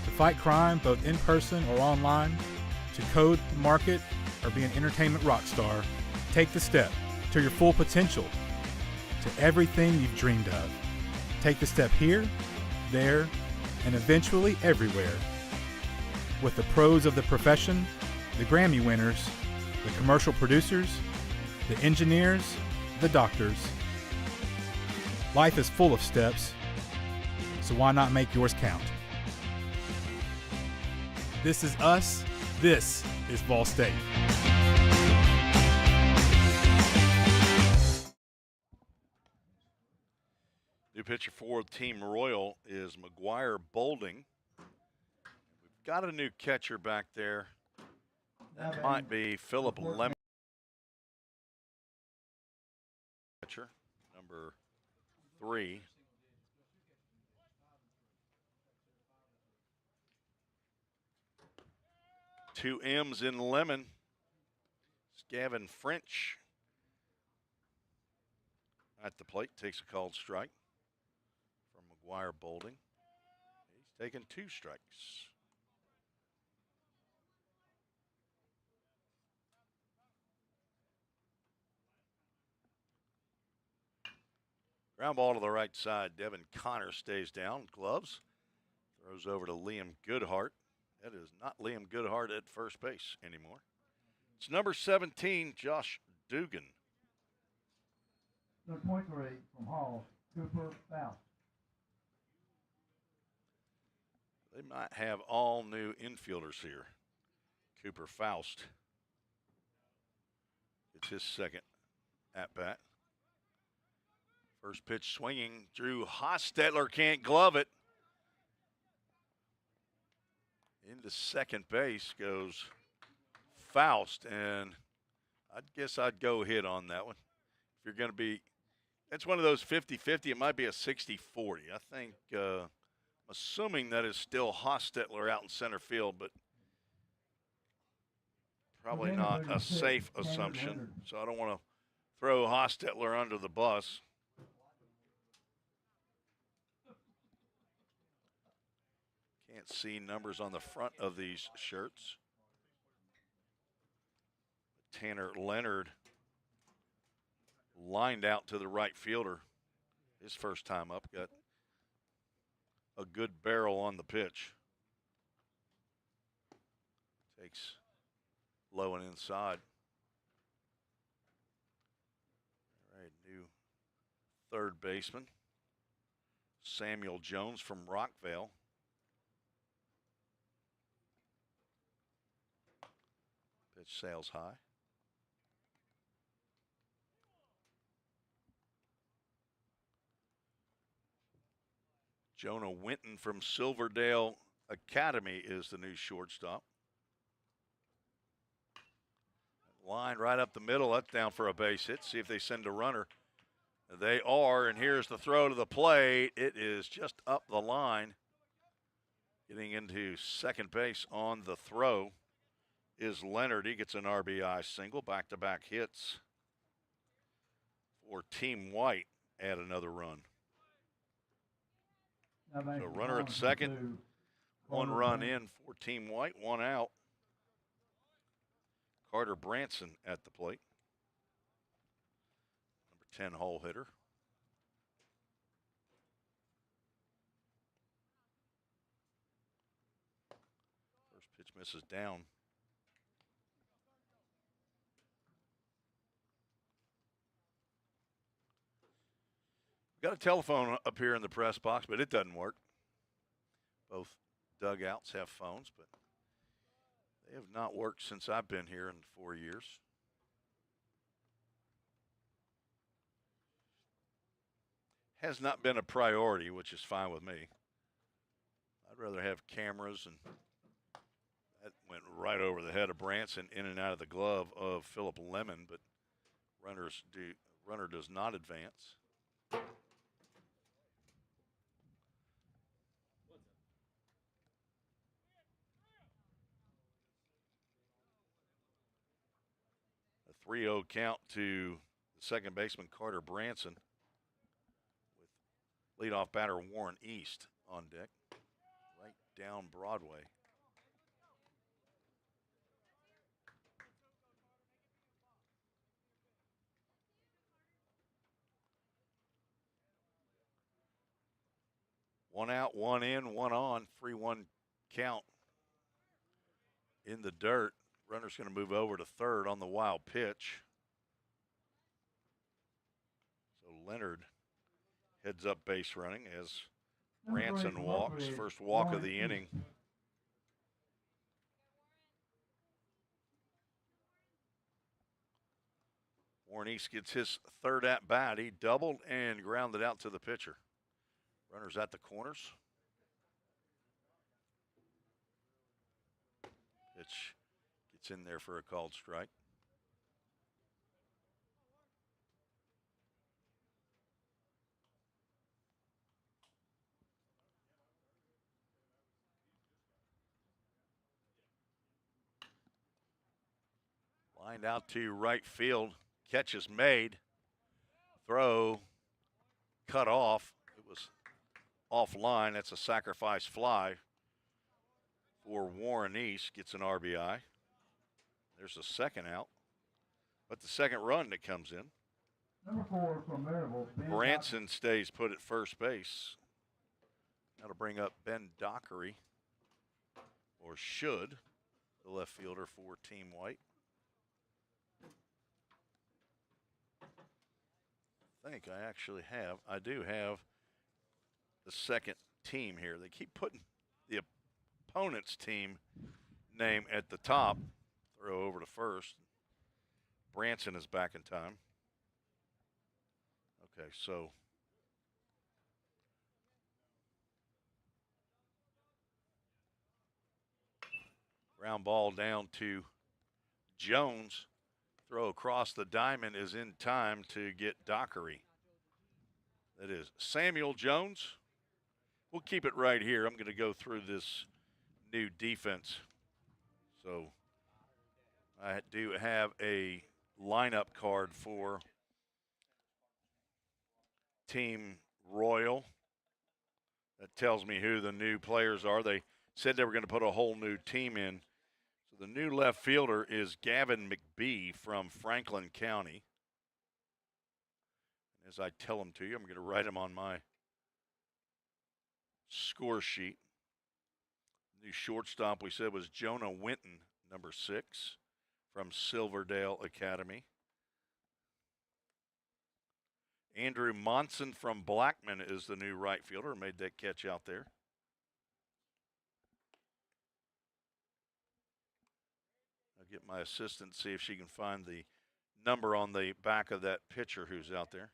to fight crime both in person or online, to code the market, or be an entertainment rock star. Take the step to your full potential, to everything you've dreamed of. Take the step here, there, and eventually everywhere. With the pros of the profession, the Grammy winners, the commercial producers, the engineers, the doctors. Life is full of steps, so why not make yours count? This is us. This is Vol State. New pitcher for Team Royal is McGuire Bolding. We've got a new catcher back there. That might be Philip Lemon. Catcher, number 3. Two M's in Lemon. Gavin French at the plate, takes a called strike from McGuire Bolding. He's taken 2 strikes. Ground ball to the right side. Devin Connor stays down. Gloves. Throws over to Liam Goodhart. That is not Liam Goodhart at first base anymore. It's number 17, Josh Dugan. The point grade from Hall, Cooper Faust. They might have all new infielders here. Cooper Faust. It's his second at-bat. First pitch swinging. Drew Hostetler can't glove it. Into second base goes Faust, and I guess I'd go hit on that one. If you're going to be, it's one of those 50-50. It might be a 60-40. I think, assuming that is still Hostetler out in center field, but probably not a safe assumption. So I don't want to throw Hostetler under the bus. Can't see numbers on the front of these shirts. Tanner Leonard lined out to the right fielder. His first time up, got a good barrel on the pitch. Takes low and inside. All right, new third baseman, Samuel Jones from Rockvale. Pitch sails high. Jonah Winton from Silverdale Academy is the new shortstop. Line right up the middle. That's down for a base hit. See if they send a runner. They are, and here's the throw to the plate. It is just up the line. Getting into second base on the throw is Leonard. He gets an RBI single. Back-to-back hits for Team White. Add another run. So runner at second. 1 run in for Team White. 1 out. Carter Branson at the plate. Number 10 hole hitter. First pitch misses down. Got a telephone up here in the press box, but it doesn't work. Both dugouts have phones, but they have not worked since I've been here in 4 years. Has not been a priority, which is fine with me. I'd rather have cameras, and that went right over the head of Branson, in and out of the glove of Philip Lemon, but runner does not advance. A 3-0 count to the second baseman, Carter Branson, with leadoff batter Warren East on deck, right down Broadway. One out, 1 in, 1 on, 3-1 count in the dirt. Runner's going to move over to third on the wild pitch. So Leonard heads up base running as Branson walks. First walk of the inning. Warren East gets his third at bat. He doubled and grounded out to the pitcher. Runners at the corners. Pitch gets in there for a called strike. Lined out to right field. Catch is made. Throw cut off. It was offline. That's a sacrifice fly for Warren East. Gets an RBI. There's a second out. But the second run that comes in. Number 4 from Maryville, Ben Branson stays put at first base. Now to bring up Ben Dockery, or should, the left fielder for Team White. I do have the second team here. They keep putting the opponent's team name at the top. Throw over to first. Branson is back in time. Okay, so ground ball down to Jones. Throw across the diamond is in time to get Dockery. That is Samuel Jones. We'll keep it right here. I'm going to go through this new defense. So I do have a lineup card for Team Royal that tells me who the new players are. They said they were going to put a whole new team in. So the new left fielder is Gavin McBee from Franklin County. As I tell them to you, I'm going to write them on my score sheet. New shortstop we said was Jonah Winton, number 6, from Silverdale Academy. Andrew Monson from Blackman is the new right fielder. Made that catch out there. I'll get my assistant, see if she can find the number on the back of that pitcher who's out there.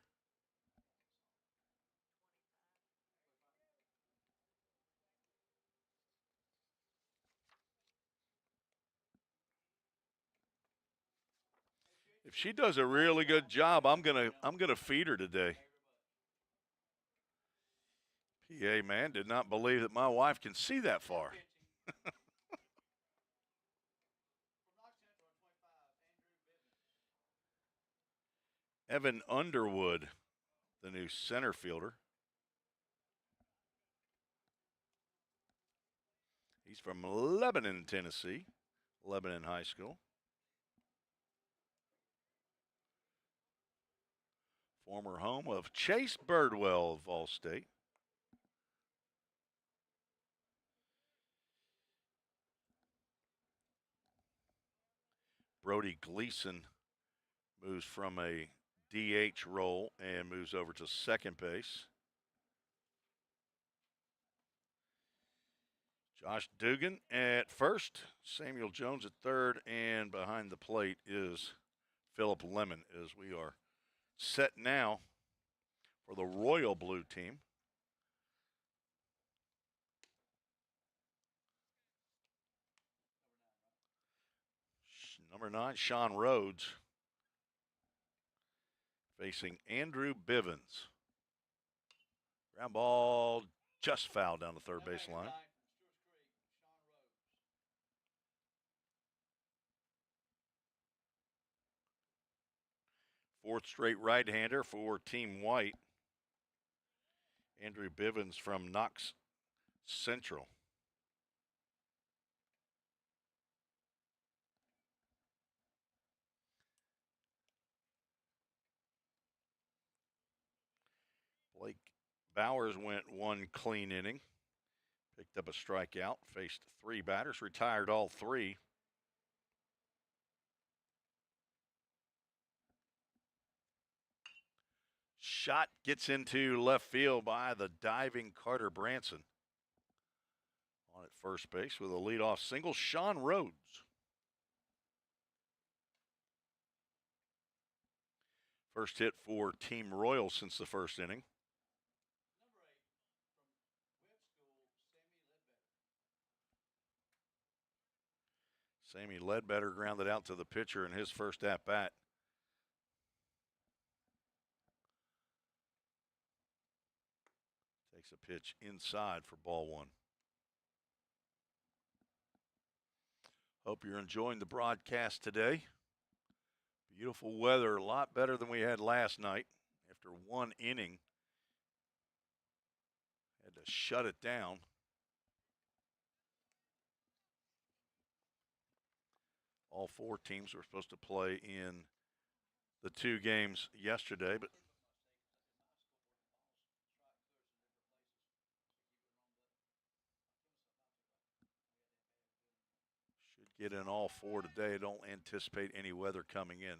If she does a really good job, I'm gonna feed her today. PA man did not believe that my wife can see that far. Evan Underwood, the new center fielder. He's from Lebanon, Tennessee, Lebanon High School. Former home of Chase Birdwell of Vol State. Brody Gleason moves from a DH role and moves over to second base. Josh Dugan at first, Samuel Jones at third, and behind the plate is Philip Lemon as we are set now for the Royal Blue team. Number 9, Sean Rhodes, facing Andrew Bivens. Ground ball just fouled down the third base line. Fourth straight right-hander for Team White. Andrew Bivens from Knox Central. Blake Bowers went one clean inning. Picked up a strikeout, faced 3 batters, retired all 3. Shot gets into left field by the diving Carter Branson. On at first base with a leadoff single, Sean Rhodes. First hit for Team Royal since the first inning. Sammy Ledbetter grounded out to the pitcher in his first at-bat. Takes a pitch inside for ball one. Hope you're enjoying the broadcast today. Beautiful weather, a lot better than we had last night. After one inning, had to shut it down. All four teams were supposed to play in the two games yesterday, but should get in all four today. Don't anticipate any weather coming in.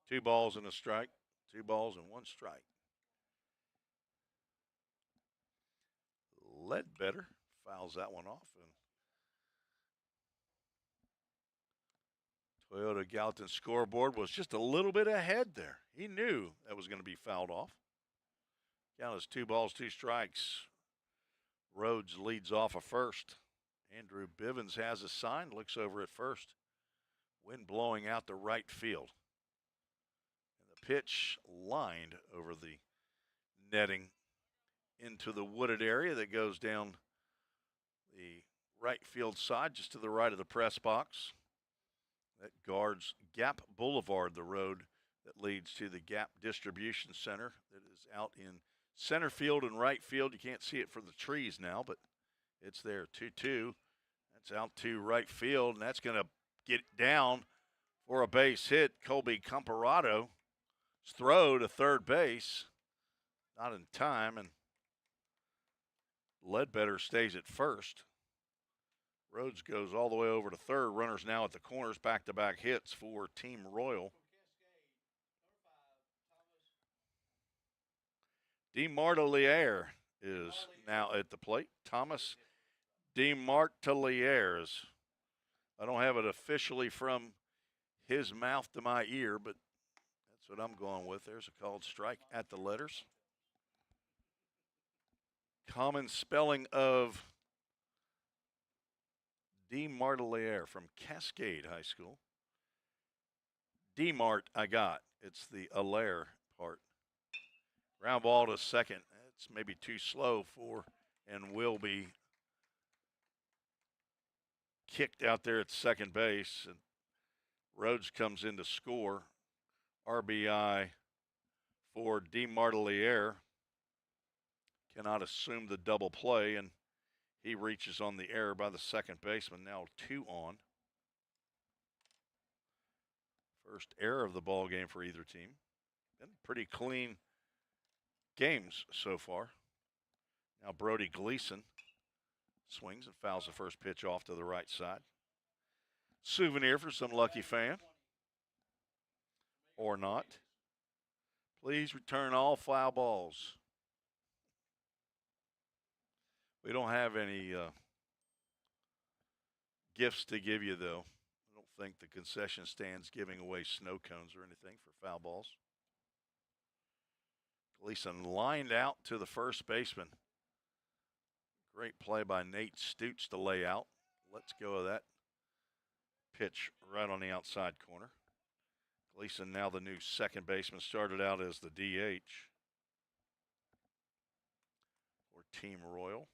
Two balls and a strike. 2 balls and 1 strike. Ledbetter fouls that one off, and Toyota Gallatin scoreboard was just a little bit ahead there. He knew that was going to be fouled off. Count as 2 balls, 2 strikes. Rhodes leads off a first. Andrew Bivens has a sign, looks over at first. Wind blowing out to right field. And the pitch lined over the netting into the wooded area that goes down the right field side, just to the right of the press box. That guards Gap Boulevard, the road that leads to the Gap Distribution Center that is out in center field and right field. You can't see it for the trees now, but it's there. 2-2. That's out to right field, and that's going to get down for a base hit. Colby Comparado's throw to third base. Not in time, and Ledbetter stays at first. Rhodes goes all the way over to third. Runners now at the corners. Back-to-back hits for Team Royal. DeMartelier is now at the plate. Thomas DeMartelier. I don't have it officially from his mouth to my ear, but that's what I'm going with. There's a called strike at the letters. Common spelling of DeMartelier from Cascade High School. DeMart I got. It's the Allaire part. Ground ball to second. It's maybe too slow for and will be kicked out there at second base. And Rhodes comes in to score. RBI for DeMartelier. Cannot assume the double play, and he reaches on the error by the second baseman. Now 2 on. First error of the ball game for either team. Been pretty clean games so far. Now Brody Gleason swings and fouls the first pitch off to the right side. Souvenir for some lucky fan. Or not. Please return all foul balls. We don't have any gifts to give you, though. I don't think the concession stand's giving away snow cones or anything for foul balls. Gleason lined out to the first baseman. Great play by Nate Stoots to lay out. Let's go of that pitch right on the outside corner. Gleason now the new second baseman, started out as the DH for Team Royal.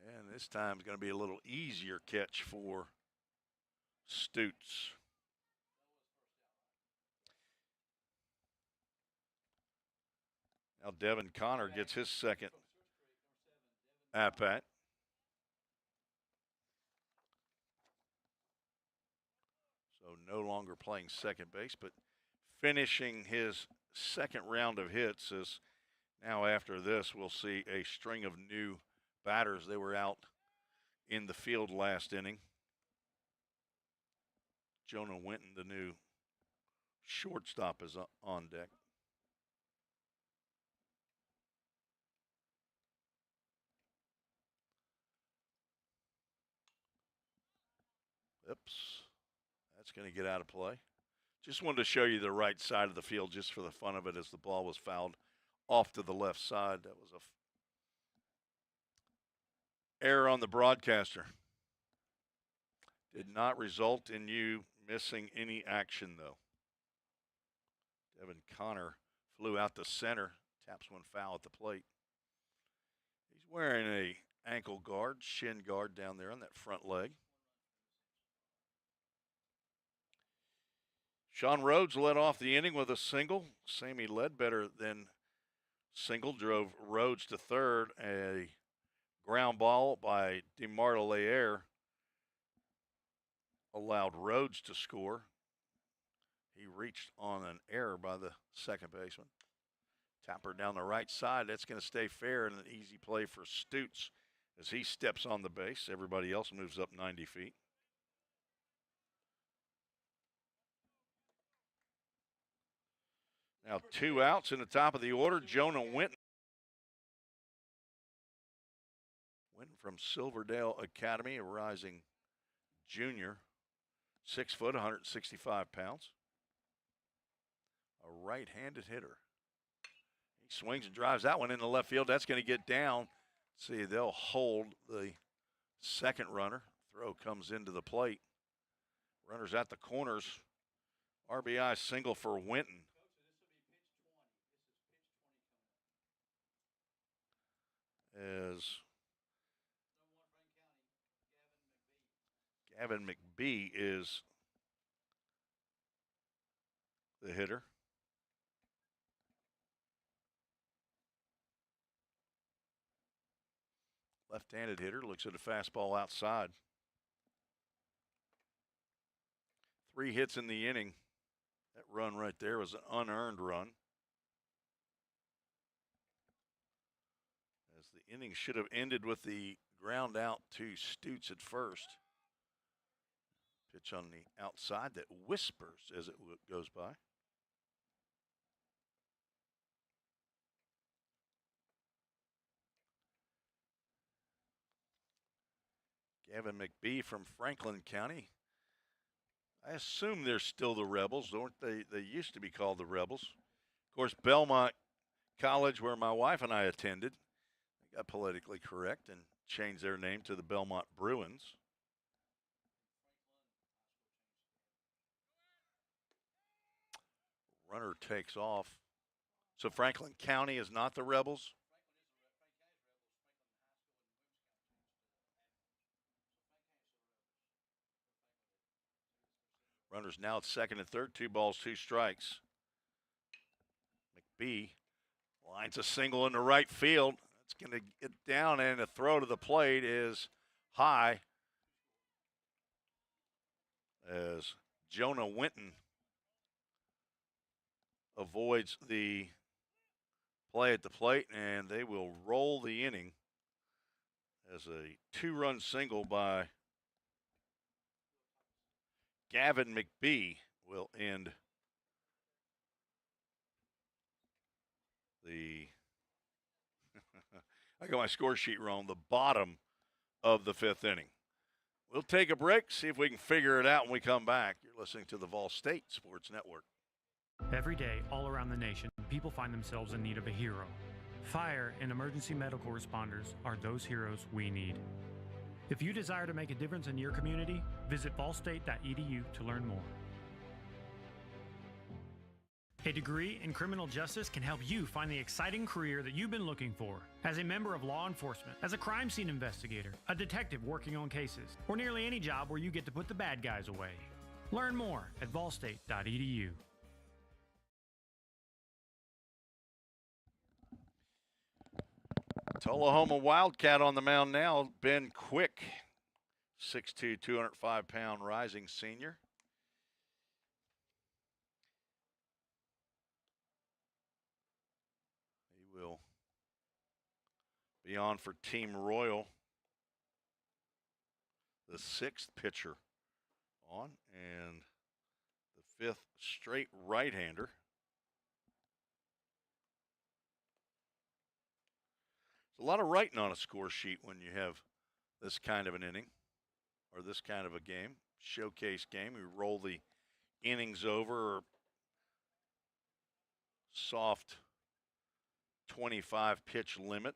And this time is going to be a little easier catch for Stoots. Now Devin Connor gets his second at-bat. So no longer playing second base, but finishing his second round of hits. As now after this, we'll see a string of new batters. They were out in the field last inning. Jonah Winton, the new shortstop, is on deck. Oops. That's going to get out of play. Just wanted to show you the right side of the field just for the fun of it as the ball was fouled off to the left side. That was a error on the broadcaster. Did not result in you missing any action, though. Devin Connor flew out to center, taps one foul at the plate. He's wearing a ankle guard, shin guard down there on that front leg. Sean Rhodes led off the inning with a single. Sammy Ledbetter then single, drove Rhodes to third. A ground ball by DeMartelaire allowed Rhodes to score. He reached on an error by the second baseman. Tapper down the right side. That's going to stay fair and an easy play for Stutes as he steps on the base. Everybody else moves up 90 feet. Now 2 outs in the top of the order. Jonah Winton. Winton from Silverdale Academy, a rising junior. 6 foot, 165 pounds. A right-handed hitter. He swings and drives that one into left field. That's going to get down. See, they'll hold the second runner. Throw comes into the plate. Runners at the corners. RBI single for Winton. As Gavin McBee is the hitter. Left-handed hitter, looks at a fastball outside. 3 hits in the inning. That run right there was an unearned run. As the inning should have ended with the ground out to Stutes at first. Pitch on the outside that whispers as it goes by. Gavin McBee from Franklin County. I assume they're still the Rebels, don't they? They used to be called the Rebels. Of course, Belmont College, where my wife and I attended, they got politically correct and changed their name to the Belmont Bruins. Runner takes off. So Franklin County is not the Rebels? Runners now at second and third, 2 balls, 2 strikes. McBee lines a single into right field. It's going to get down, and the throw to the plate is high as Jonah Winton avoids the play at the plate, and they will roll the inning as a 2-run single by Gavin McBee will end the I got my score sheet wrong, the bottom of the 5th inning. We'll take a break, see if we can figure it out when we come back. You're listening to the Vol State Sports Network. Every day, all around the nation, people find themselves in need of a hero. Fire and emergency medical responders are those heroes we need. If you desire to make a difference in your community, visit ballstate.edu to learn more. A degree in criminal justice can help you find the exciting career that you've been looking for. As a member of law enforcement, as a crime scene investigator, a detective working on cases, or nearly any job where you get to put the bad guys away. Learn more at ballstate.edu. Tullahoma Wildcat on the mound now. Ben Quick, 6'2", 205-pound rising senior. He will be on for Team Royal. The 6th pitcher on, and the 5th straight right-hander. There's a lot of writing on a score sheet when you have this kind of an inning or this kind of a game, showcase game. We roll the innings over or soft 25 pitch limit.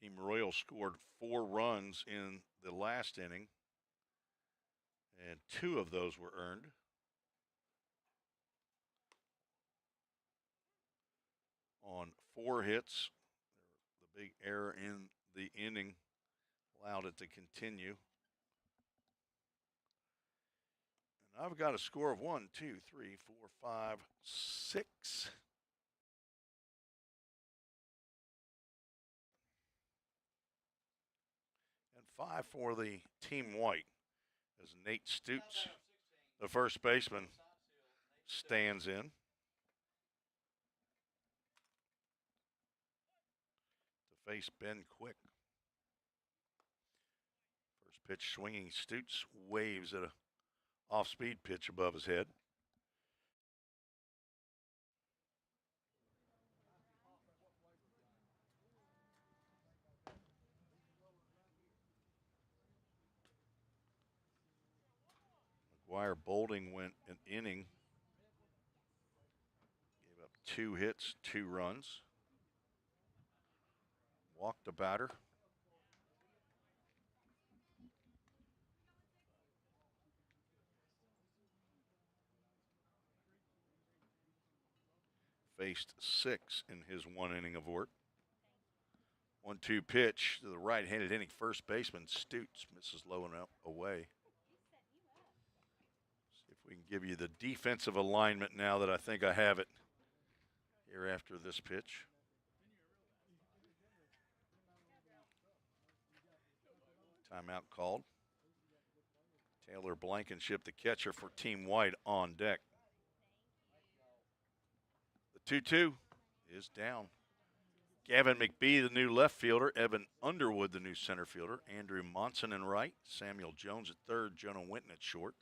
Team Royal scored 4 runs in the last inning, and 2 of those were earned. On 4 hits, the big error in the inning allowed it to continue. And I've got a score of 1, 2, 3, 4, 5, 6. And 5 for the team white as Nate Stoops, the first baseman, stands in. To face Ben Quick. First pitch swinging, Stoots waves at a off-speed pitch above his head. McGuire Bolding went an inning, gave up 2 hits, 2 runs, walked a batter. Faced 6 in his 1 inning of work. 1-2 pitch to the right-handed hitting first baseman Stoots, misses low and away. See if we can give you the defensive alignment now that I think I have it here after this pitch. Timeout called. Taylor Blankenship, the catcher for Team White, on deck. The 2-2 is down. Gavin McBee, the new left fielder. Evan Underwood, the new center fielder. Andrew Monson in right. Samuel Jones at third. Jonah Winton at short.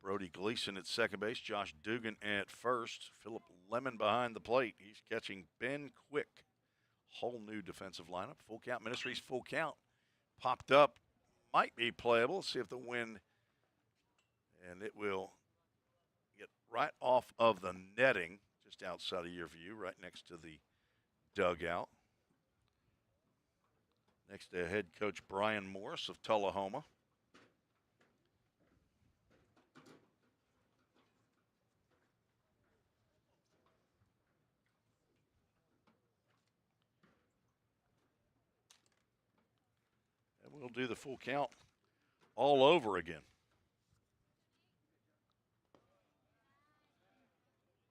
Brody Gleason at second base. Josh Dugan at first. Philip Lemon behind the plate. He's catching Ben Quick. Whole new defensive lineup. Full count. Ministries full count. Popped up. Might be playable. Let's see if the wind. And it will get right off of the netting, just outside of your view, right next to the dugout. Next to head coach Brian Morris of Tullahoma. And we'll do the full count all over again.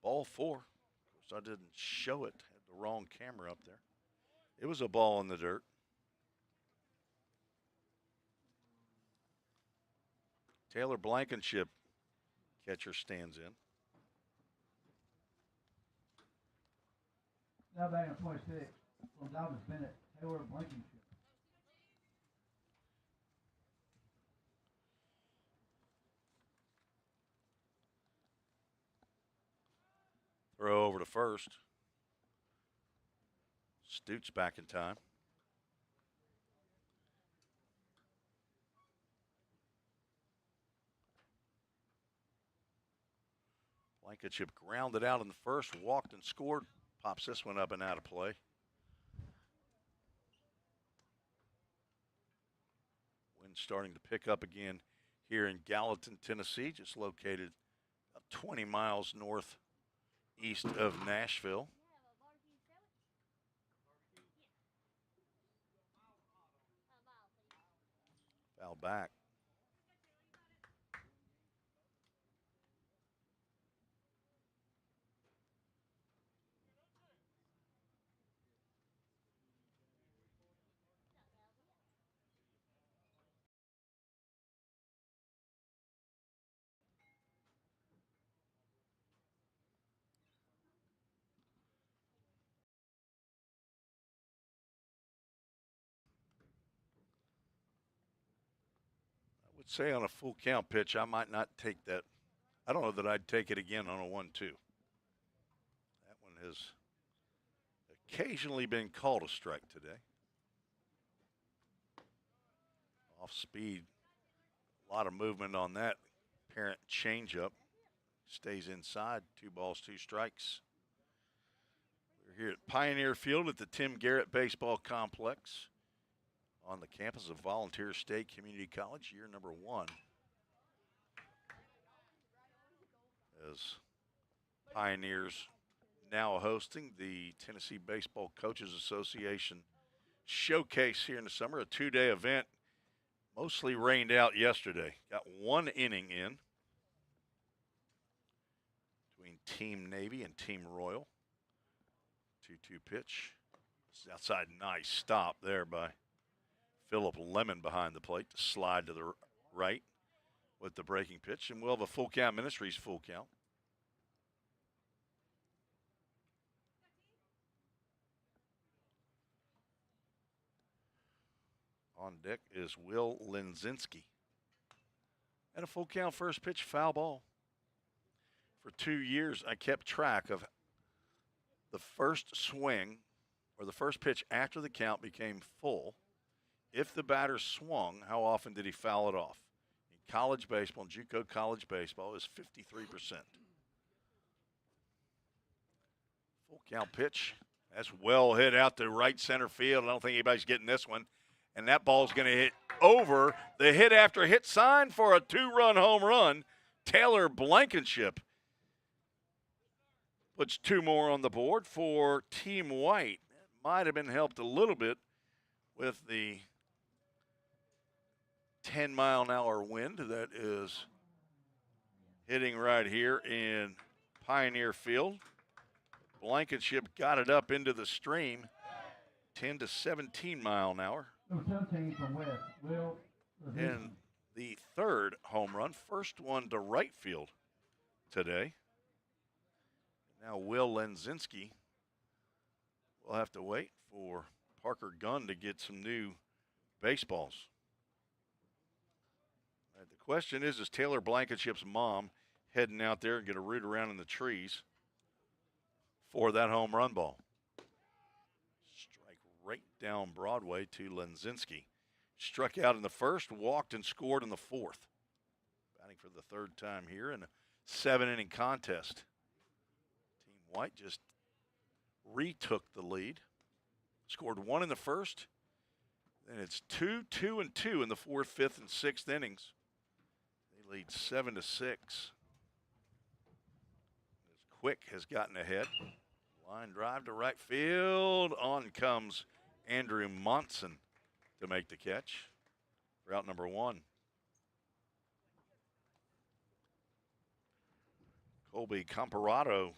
Ball 4. Of course, I didn't show it. Had the wrong camera up there. It was a ball in the dirt. Taylor Blankenship, catcher, stands in. Now batting 26 from Dallas Bennett, Taylor Blankenship. Throw over to first. Stoots back in time. Blankenship grounded out in the first, walked and scored. Pops this one up and out of play. Wind starting to pick up again here in Gallatin, Tennessee, just located about 20 miles northeast of Nashville. Foul back. I would say on a full count pitch, I might not take that. I don't know that I'd take it again on a 1-2. That one has occasionally been called a strike today. Off speed. A lot of movement on that parent changeup. Stays inside. 2 balls, 2 strikes. We're here at Pioneer Field at the Tim Garrett Baseball Complex on the campus of Volunteer State Community College, year number 1. As Pioneers now hosting the Tennessee Baseball Coaches Association Showcase here in the summer, a 2-day event. Mostly rained out yesterday. Got 1 inning in between Team Navy and Team Royal. 2-2 pitch. This is outside, nice stop there by Philip Lemon behind the plate to slide to the right with the breaking pitch. And we'll have a full count. Ministries full count. On deck is Will Lenzinski. And a full count first pitch, foul ball. For 2 years, I kept track of the first swing or the first pitch after the count became full. If the batter swung, how often did he foul it off? In college baseball, in JUCO college baseball, is 53%. Full count pitch. That's well hit out to right center field. I don't think anybody's getting this one. And that ball's going to hit over the hit after hit sign for a 2-run home run. Taylor Blankenship puts 2 more on the board for Team White. It might have been helped a little bit with the 10-mile-an-hour wind that is hitting right here in Pioneer Field. Blankenship got it up into the stream, 10 to 17 mile an hour. Number 17 from West, Will Lezinski. And the 3rd home run, first one to right field today. Now Will Lenzinski will have to wait for Parker Gunn to get some new baseballs. The question is Taylor Blankenship's mom heading out there and going to root around in the trees for that home run ball? Strike right down Broadway to Lenzinski. Struck out in the first, walked and scored in the 4th. Batting for the 3rd time here in a 7-inning contest. Team White just retook the lead. Scored 1 in the first. Then it's 2, 2, and 2 in the 4th, 5th, and 6th innings. They lead 7-6. As Quick has gotten ahead. Line drive to right field. On comes Andrew Monson to make the catch. Route number 1. Colby Comparado,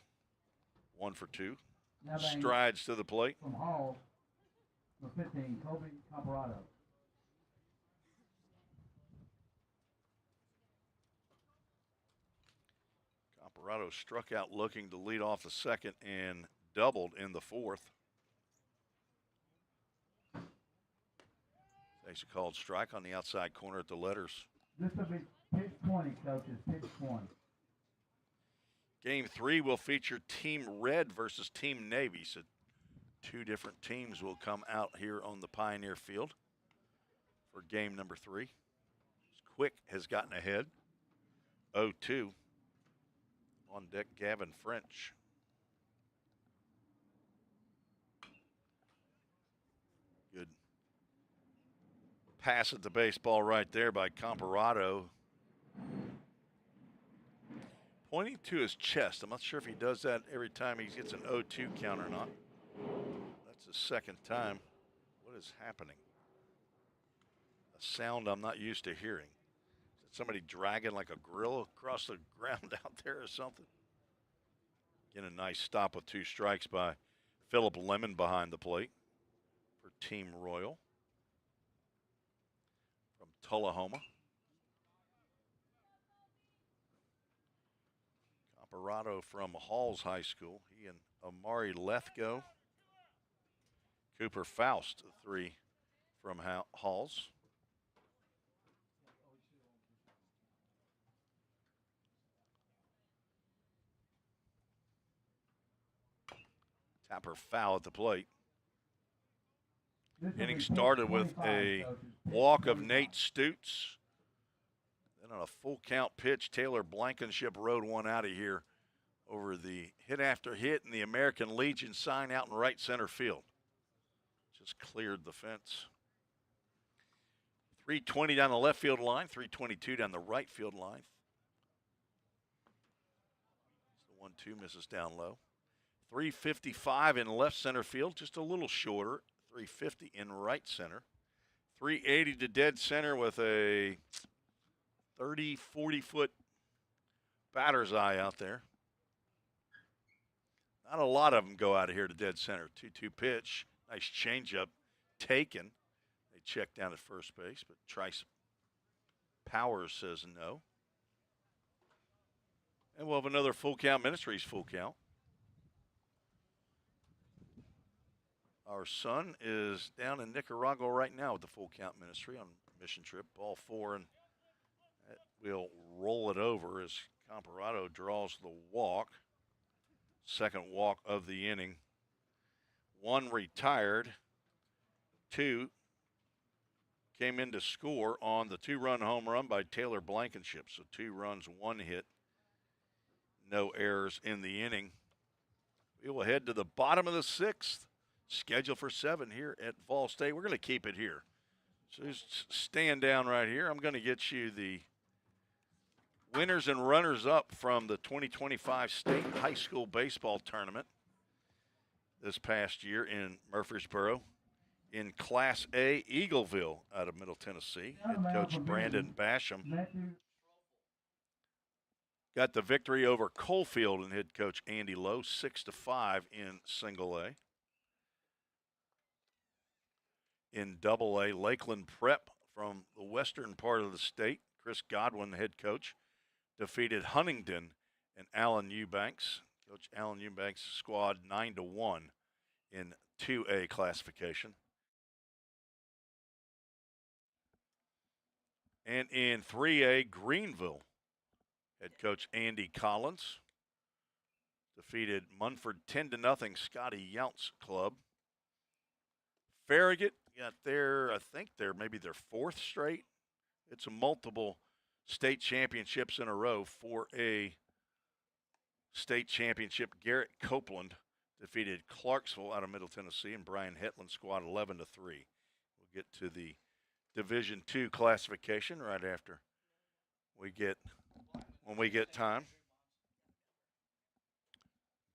1 for 2. Now batting Strides to the plate. from Hall, number 15, Colby Comparado. Comparado struck out looking to lead off the 2nd and doubled in the 4th. Takes a called strike on the outside corner at the letters. This will be pitch 20, coaches, pitch 20. Game 3 will feature Team Red versus Team Navy. So 2 different teams will come out here on the Pioneer Field for game number 3. Quick has gotten ahead. 0-2. On deck, Gavin French. Good pass at the baseball right there by Comparado. Pointing to his chest. I'm not sure if he does that every time he gets an 0-2 count or not. That's the 2nd time. What is happening? A sound I'm not used to hearing. Is it somebody dragging like a grill across the ground out there or something? Again, a nice stop with 2 strikes by Philip Lemon behind the plate for Team Royal from Tullahoma. Comparado from Halls High School. He and Amari Lethgo. Cooper Faust, the 3 from Halls. Tapper foul at the plate. Inning started with a walk of Nate Stutes. Then on a full count pitch, Taylor Blankenship rode one out of here over the hit after hit and the American Legion sign out in right center field. Just cleared the fence. 320 down the left field line, 322 down the right field line. The 1-2 misses down low. 355 in left center field, just a little shorter. 350 in right center. 380 to dead center with a 30, 40-foot batter's eye out there. Not a lot of them go out of here to dead center. 2-2 pitch. Nice changeup taken. They check down at first base, but Trice Powers says no. And we'll have another full count. Ministries full count. Our son is down in Nicaragua right now with the full count ministry on mission trip. Ball 4, and we'll roll it over as Comparado draws the walk. Second walk of the inning. 1 retired. 2 came in to score on the 2-run home run by Taylor Blankenship. So 2 runs, 1 hit. No errors in the inning. We will head to the bottom of the 6th. Scheduled for 7 here at Vol State. We're going to keep it here. So just stand down right here. I'm going to get you the winners and runners-up from the 2025 State High School Baseball Tournament this past year in Murfreesboro. In Class A, Eagleville out of Middle Tennessee. Head coach Brandon Basham got the victory over Coalfield and head coach Andy Lowe, 6-5 in Single A. In Double A, Lakeland Prep from the western part of the state, Chris Godwin, head coach, defeated Huntington and Allen Eubanks. Coach Allen Eubanks' squad 9-1 in 2A classification. And in 3A, Greenville, head coach Andy Collins defeated Munford 10-0 Scotty Younts club. Farragut got their, I think they're maybe their 4th straight. It's a multiple state championships in a row. 4A state championship. Garrett Copeland defeated Clarksville out of Middle Tennessee and Brian Hetland squad 11-3. We'll get to the Division II classification right after when we get time.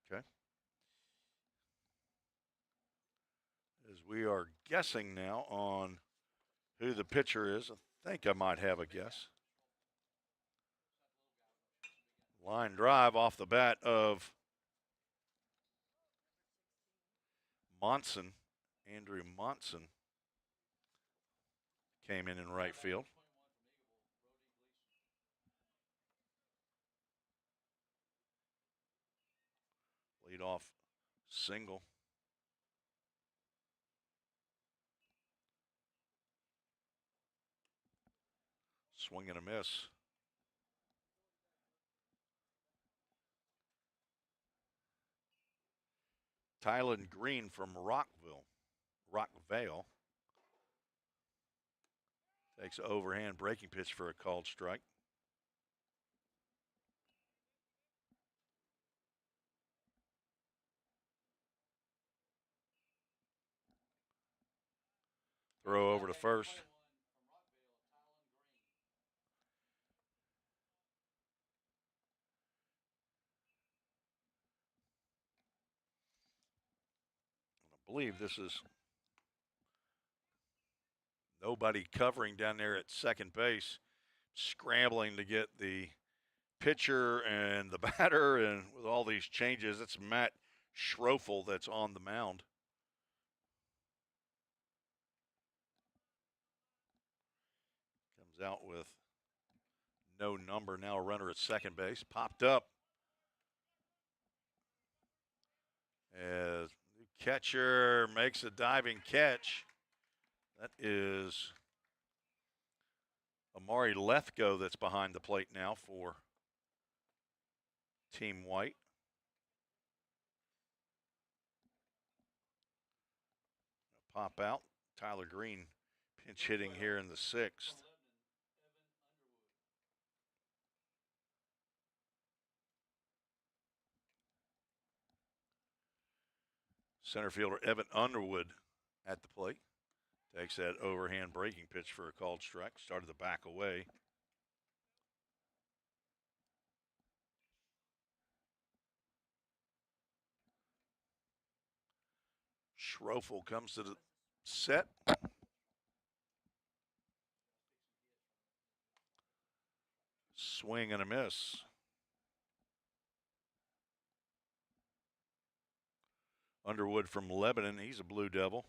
Okay. As we are guessing now on who the pitcher is, I think I might have a guess. Line drive off the bat of Monson, Andrew Monson, came in right field. Lead off single. Swing and a miss. Tylen Green from Rockvale takes an overhand breaking pitch for a called strike. Throw over to first. I believe this is nobody covering down there at second base, scrambling to get the pitcher and the batter, and with all these changes, it's Matt Schroeffel that's on the mound. Comes out with no number, now a runner at second base, popped up. As the catcher makes a diving catch. That is Amari Lethgo that's behind the plate now for Team White. Pop out. Tyler Green pinch hitting here in the 6th. Center fielder Evan Underwood at the plate. Takes that overhand breaking pitch for a called strike. Started the back away. Schroeffel comes to the set. Swing and a miss. Underwood from Lebanon, he's a Blue Devil.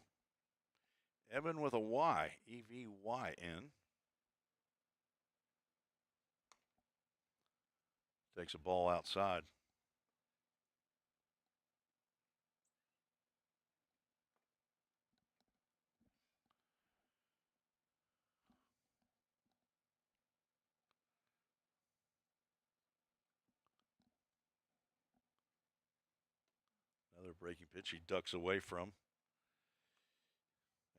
Evan with a Y, E-V-Y-N. Takes a ball outside. Another breaking pitch he ducks away from.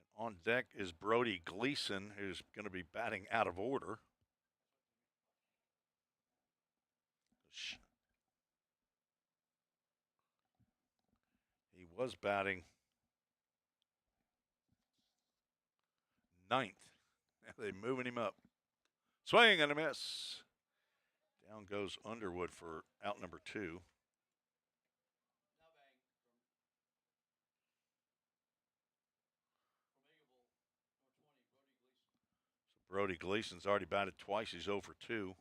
And on deck is Brody Gleason, who's going to be batting out of order. He was batting ninth. Now they're moving him up. Swing and a miss. Down goes Underwood for out number 2. So Brody Gleason's already batted twice. He's 0 for 2.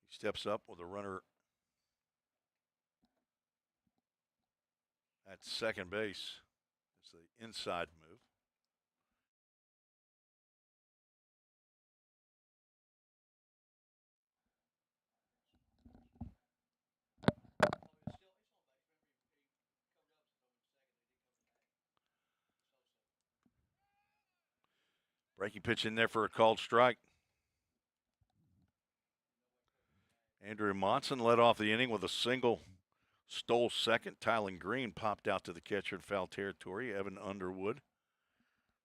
He steps up with a runner at second base. It's the inside move. Breaking pitch in there for a called strike. Andrew Monson led off the inning with a single, stole second. Tylen Green popped out to the catcher in foul territory. Evan Underwood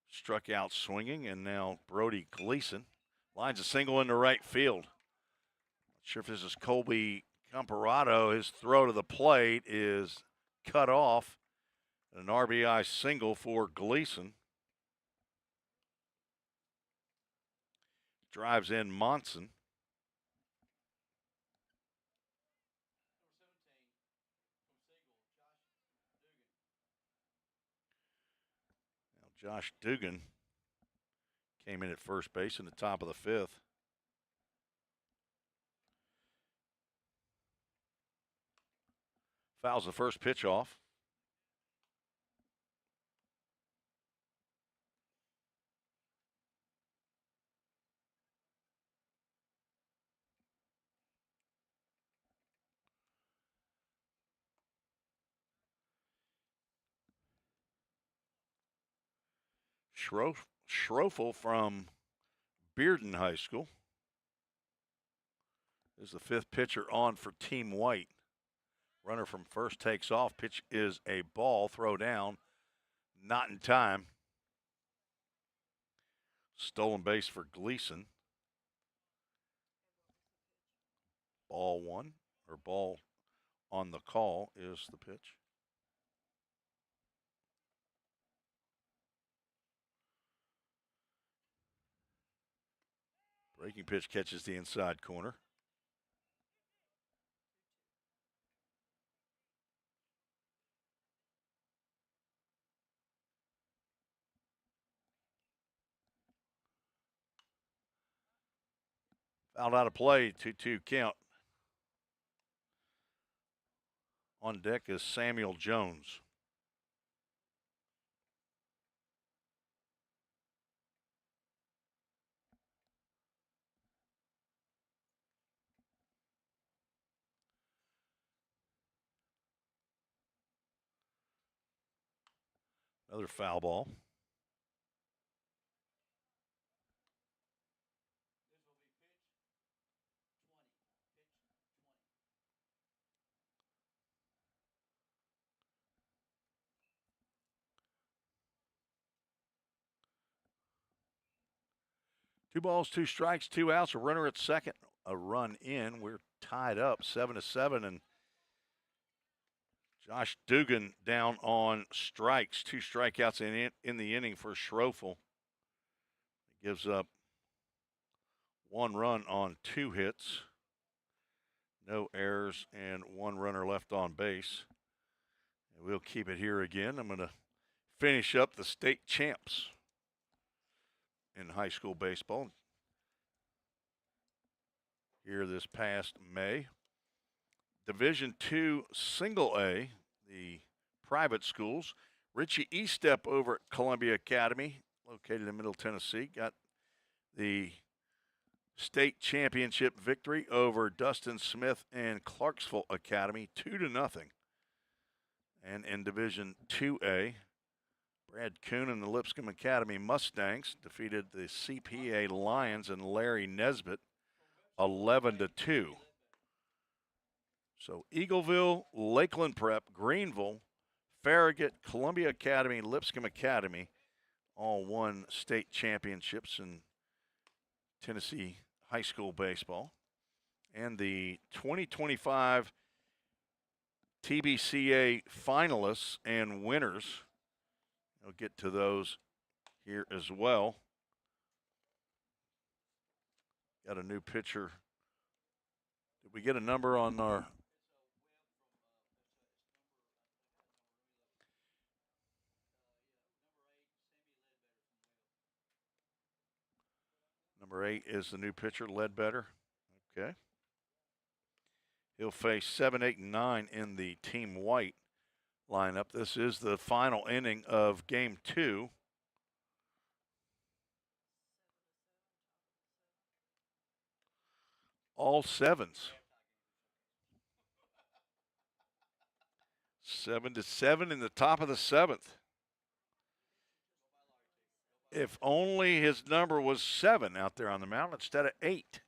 struck out swinging, and now Brody Gleason lines a single into right field. Not sure if this is Colby Comparato. His throw to the plate is cut off. An RBI single for Gleason. Drives in Monson. Now Josh Dugan came in at first base in the top of the 5th. Fouls the first pitch off. Schroeffel from Bearden High School is the 5th pitcher on for Team White. Runner from first takes off. Pitch is a ball. Throw down. Not in time. Stolen base for Gleason. Ball 1, or ball on the call is the pitch. Breaking pitch catches the inside corner. Fouled out of play, 2-2 count. On deck is Samuel Jones. Another foul ball. 2 balls, 2 strikes, 2 outs, a runner at second, a run in. We're tied up 7-7, and Josh Dugan down on strikes. 2 strikeouts in the inning for Schroeffel. He gives up 1 run on 2 hits, no errors, and 1 runner left on base. And we'll keep it here again. I'm going to finish up the state champs in high school baseball here this past May. Division II Single A, the private schools. Richie Estep over at Columbia Academy, located in Middle Tennessee, got the state championship victory over Dustin Smith and Clarksville Academy, 2-0. And in Division IIA, Brad Kuhn and the Lipscomb Academy Mustangs defeated the CPA Lions and Larry Nesbitt 11-2. So Eagleville, Lakeland Prep, Greenville, Farragut, Columbia Academy, Lipscomb Academy all won state championships in Tennessee high school baseball. And the 2025 TBCA finalists and winners, I'll get to those here as well. Got a new pitcher. Did we get a number on our? Number 8 is the new pitcher, Ledbetter. Okay. He'll face 7, 8, and 9 in the Team White lineup. This is the final inning of Game 2. All 7s. 7-7 in the top of the 7th. If only his number was 7 out there on the mound instead of 8.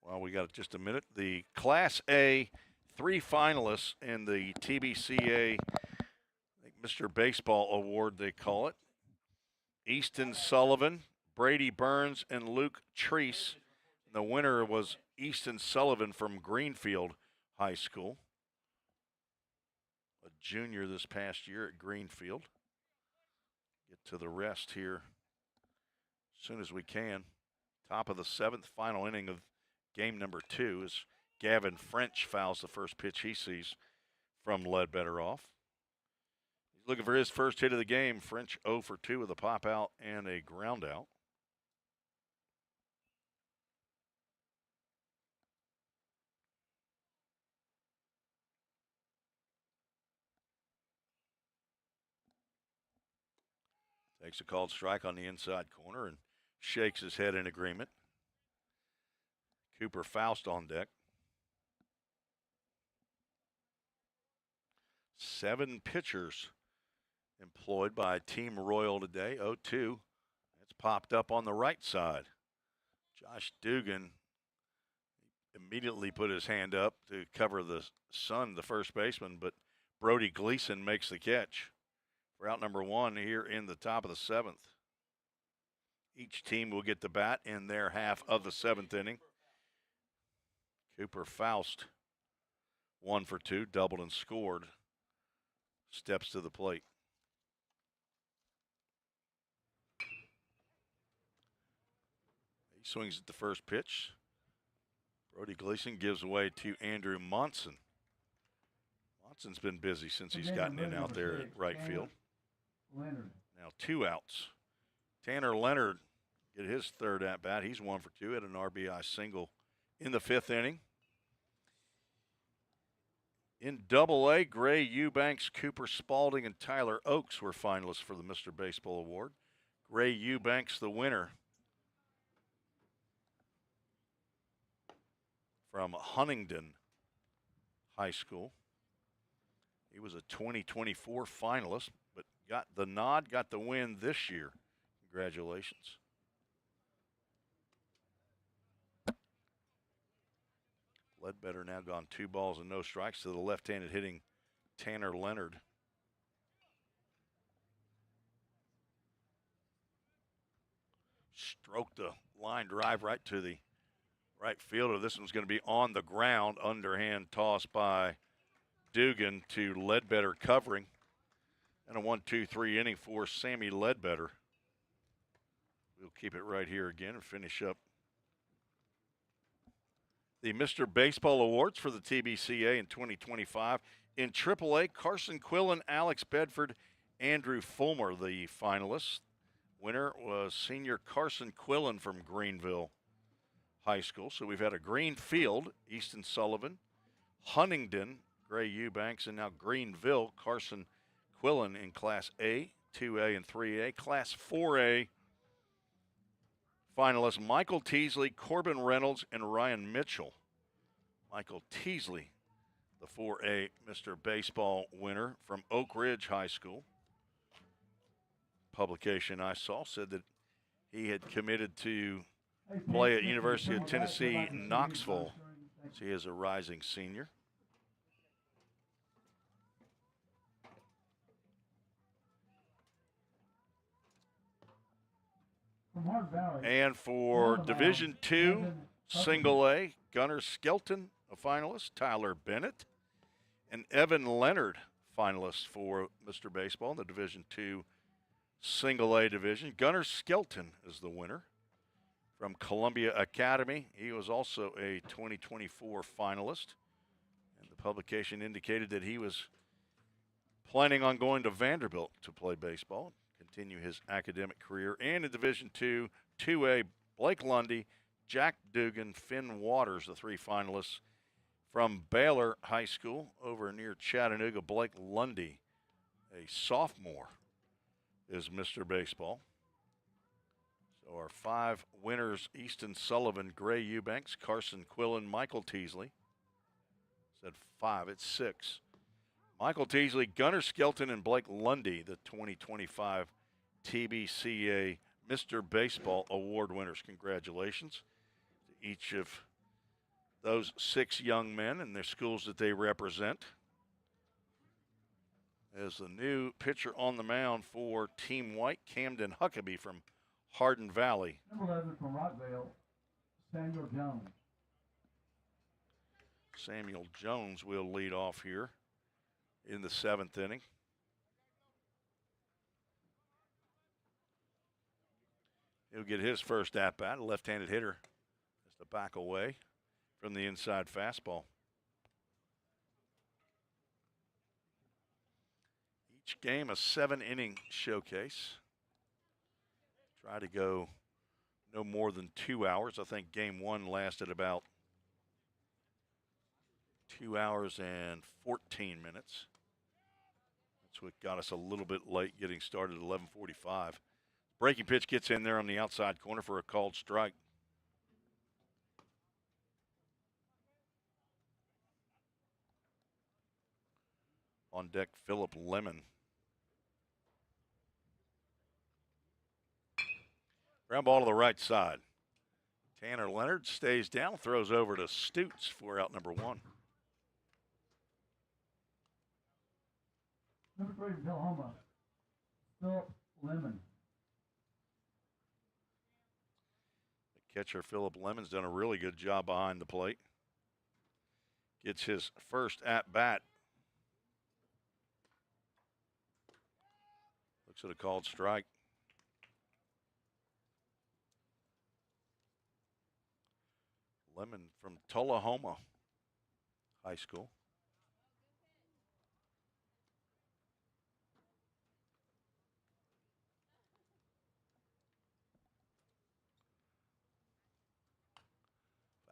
Well, we got just a minute. The Class A 3 finalists in the TBCA Mr. Baseball Award, they call it. Easton Sullivan, Brady Burns, and Luke Treese. The winner was Easton Sullivan from Greenfield High School, a junior this past year at Greenfield. Get to the rest here as soon as we can. Top of the 7th, final inning of game number 2 as Gavin French fouls the first pitch he sees from Ledbetter off. He's looking for his first hit of the game. French 0 for 2 with a pop out and a ground out. Takes a called strike on the inside corner and shakes his head in agreement. Cooper Faust on deck. 7 pitchers employed by Team Royal today. 0-2. It's popped up on the right side. Josh Dugan immediately put his hand up to cover the son, the first baseman, but Brody Gleason makes the catch for out number 1 here in the top of the 7th. Each team will get the bat in their half of the 7th inning. Cooper Faust, 1 for 2, doubled and scored. Steps to the plate. He swings at the first pitch. Brody Gleason gives away to Andrew Monson. Monson's been busy since he's gotten in out there at right field. Now 2 outs. Tanner Leonard get his 3rd at bat. He's 1 for 2 at an RBI single in the 5th inning. In Double-A, Gray Eubanks, Cooper Spalding, and Tyler Oakes were finalists for the Mr. Baseball Award. Gray Eubanks, the winner from Huntingdon High School. He was a 2024 finalist, but got the nod, got the win this year. Congratulations. Ledbetter now gone 2 balls and no strikes to the left-handed hitting Tanner Leonard. Stroked the line drive right to the right fielder. This one's going to be on the ground. Underhand toss by Dugan to Ledbetter covering. And a 1-2-3 inning for Sammy Ledbetter. We'll keep it right here again and finish up the Mr. Baseball Awards for the TBCA in 2025. In AAA, Carson Quillen, Alex Bedford, Andrew Fulmer, the finalists. Winner was senior Carson Quillen from Greenville High School. So we've had a Greenfield, Easton Sullivan, Huntingdon, Gray Eubanks, and now Greenville, Carson Quillen in Class A, 2A, and 3A. Class 4A finalists Michael Teasley, Corbin Reynolds, and Ryan Mitchell. Michael Teasley, the 4A Mr. Baseball winner from Oak Ridge High School. Publication I saw said that he had committed to play at University of Tennessee in Knoxville. So he is a rising senior. And for Division II, Single A, Gunnar Skelton, a finalist, Tyler Bennett, and Evan Leonard, finalists for Mr. Baseball in the Division II Single A division. Gunnar Skelton is the winner from Columbia Academy. He was also a 2024 finalist. And the publication indicated that he was planning on going to Vanderbilt to play baseball, continue his academic career. And in Division II, 2A, Blake Lundy, Jack Dugan, Finn Waters, the three finalists from Baylor High School over near Chattanooga. Blake Lundy, a sophomore, is Mr. Baseball. So our five winners, Easton Sullivan, Gray Eubanks, Carson Quillen, Michael Teasley. Said five, it's six. Michael Teasley, Gunnar Skelton, and Blake Lundy, the 2025 TBCA Mr. Baseball Award winners. Congratulations to each of those six young men and their schools that they represent. As the new pitcher on the mound for Team White, Camden Huckabee from Hardin Valley. Number 11 from Rockville, Samuel Jones. Samuel Jones will lead off here in the seventh inning. He'll get his first at-bat, a left-handed hitter. Just a back away from the inside fastball. Each game a 7-inning showcase. Try to go no more than 2 hours. I think game one lasted about 2 hours and 14 minutes. That's what got us a little bit late getting started at 11:45. Breaking pitch gets in there on the outside corner for a called strike. On deck, Philip Lemon. Ground ball to the right side. Tanner Leonard stays down, throws over to Stutes for out number one. Number 3 from Oklahoma, Philip Lemon. The catcher, Philip Lemon's done a really good job behind the plate. Gets his first at-bat. Looks at a called strike. Lemon from Tullahoma High School.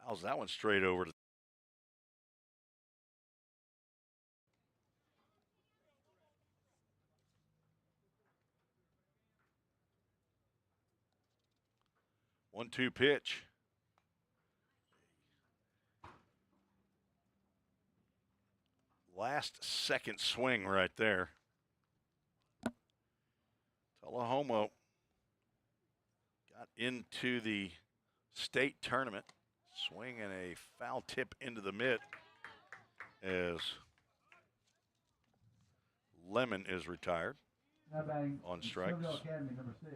Fouls that one straight over to one-two pitch. Last second swing right there. Tullahoma got into the state tournament, swinging a foul tip into the mitt as Lemon is retired Now batting on in strikes. Silverdale Academy, number 6,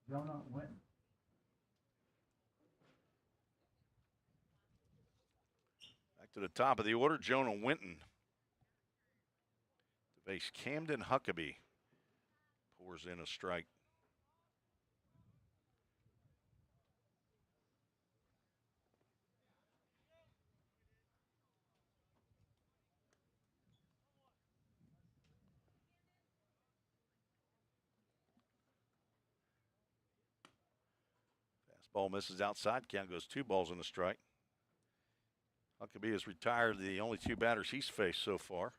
Jonah Winton. Back to the top of the order, Jonah Winton. To face Camden Huckabee. Pours in a strike. Fastball misses outside. Count goes 2 balls and a strike. Huckabee has retired the only 2 batters he's faced so far.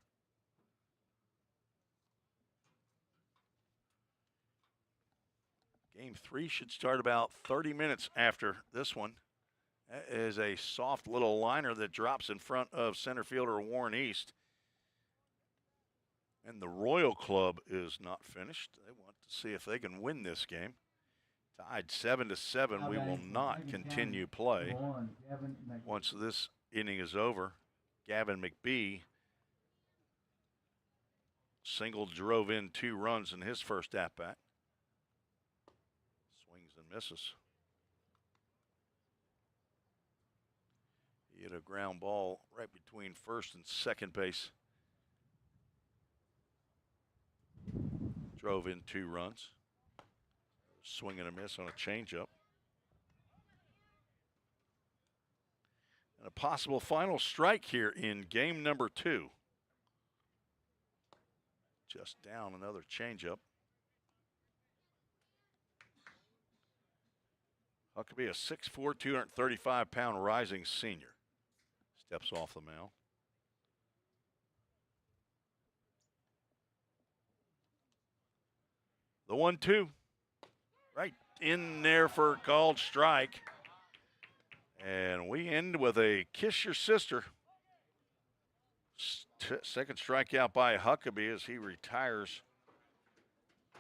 Game 3 should start about 30 minutes after this one. That is a soft little liner that drops in front of center fielder Warren East. And the Royal Club is not finished. They want to see if they can win this game. Tied 7-7. We will not continue play once this inning is over. Gavin McBee single drove in 2 runs in his first at-bat. Swings and misses. He hit a ground ball right between first and second base. Drove in 2 runs. Swing and a miss on a changeup. And a possible final strike here in game number 2. Just down, another changeup. Huckabee, a 6'4", 235-pound rising senior. Steps off the mound. The 1-2. Right in there for a called strike. And we end with a kiss your sister. Second strikeout by Huckabee as he retires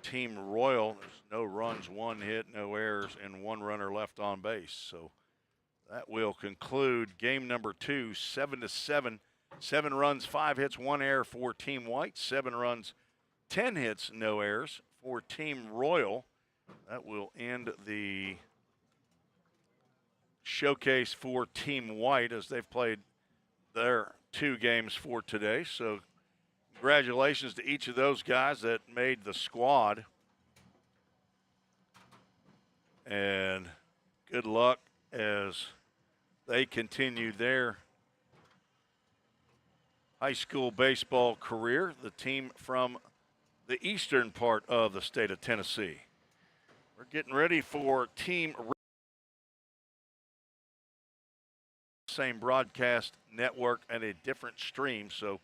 Team Royal. There's no runs, 1 hit, no errors, and 1 runner left on base. So that will conclude game number 2, 7-7. 7 runs, 5 hits, 1 error for Team White. 7 runs, 10 hits, no errors for Team Royal. That will end the showcase for Team White as they've played their 2 games for today. So congratulations to each of those guys that made the squad. And good luck as they continue their high school baseball career. The team from the eastern part of the state of Tennessee. We're getting ready for Team same broadcast network and a different stream. So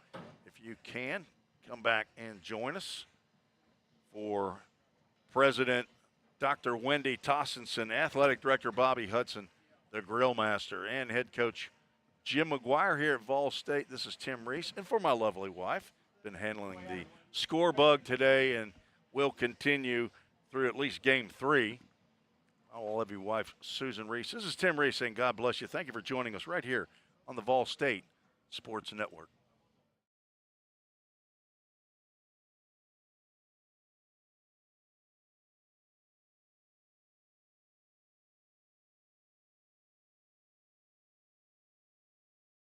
if you can, come back and join us for President Dr. Wendy Tossenson, Athletic Director Bobby Hudson, the Grill Master, and Head Coach Jim McGuire here at Vol State. This is Tim Reese, and for my lovely wife, been handling the score bug today and will continue through at least game 3. I love you, wife, Susan Reese. This is Tim Reese saying God bless you. Thank you for joining us right here on the Vol State Sports Network.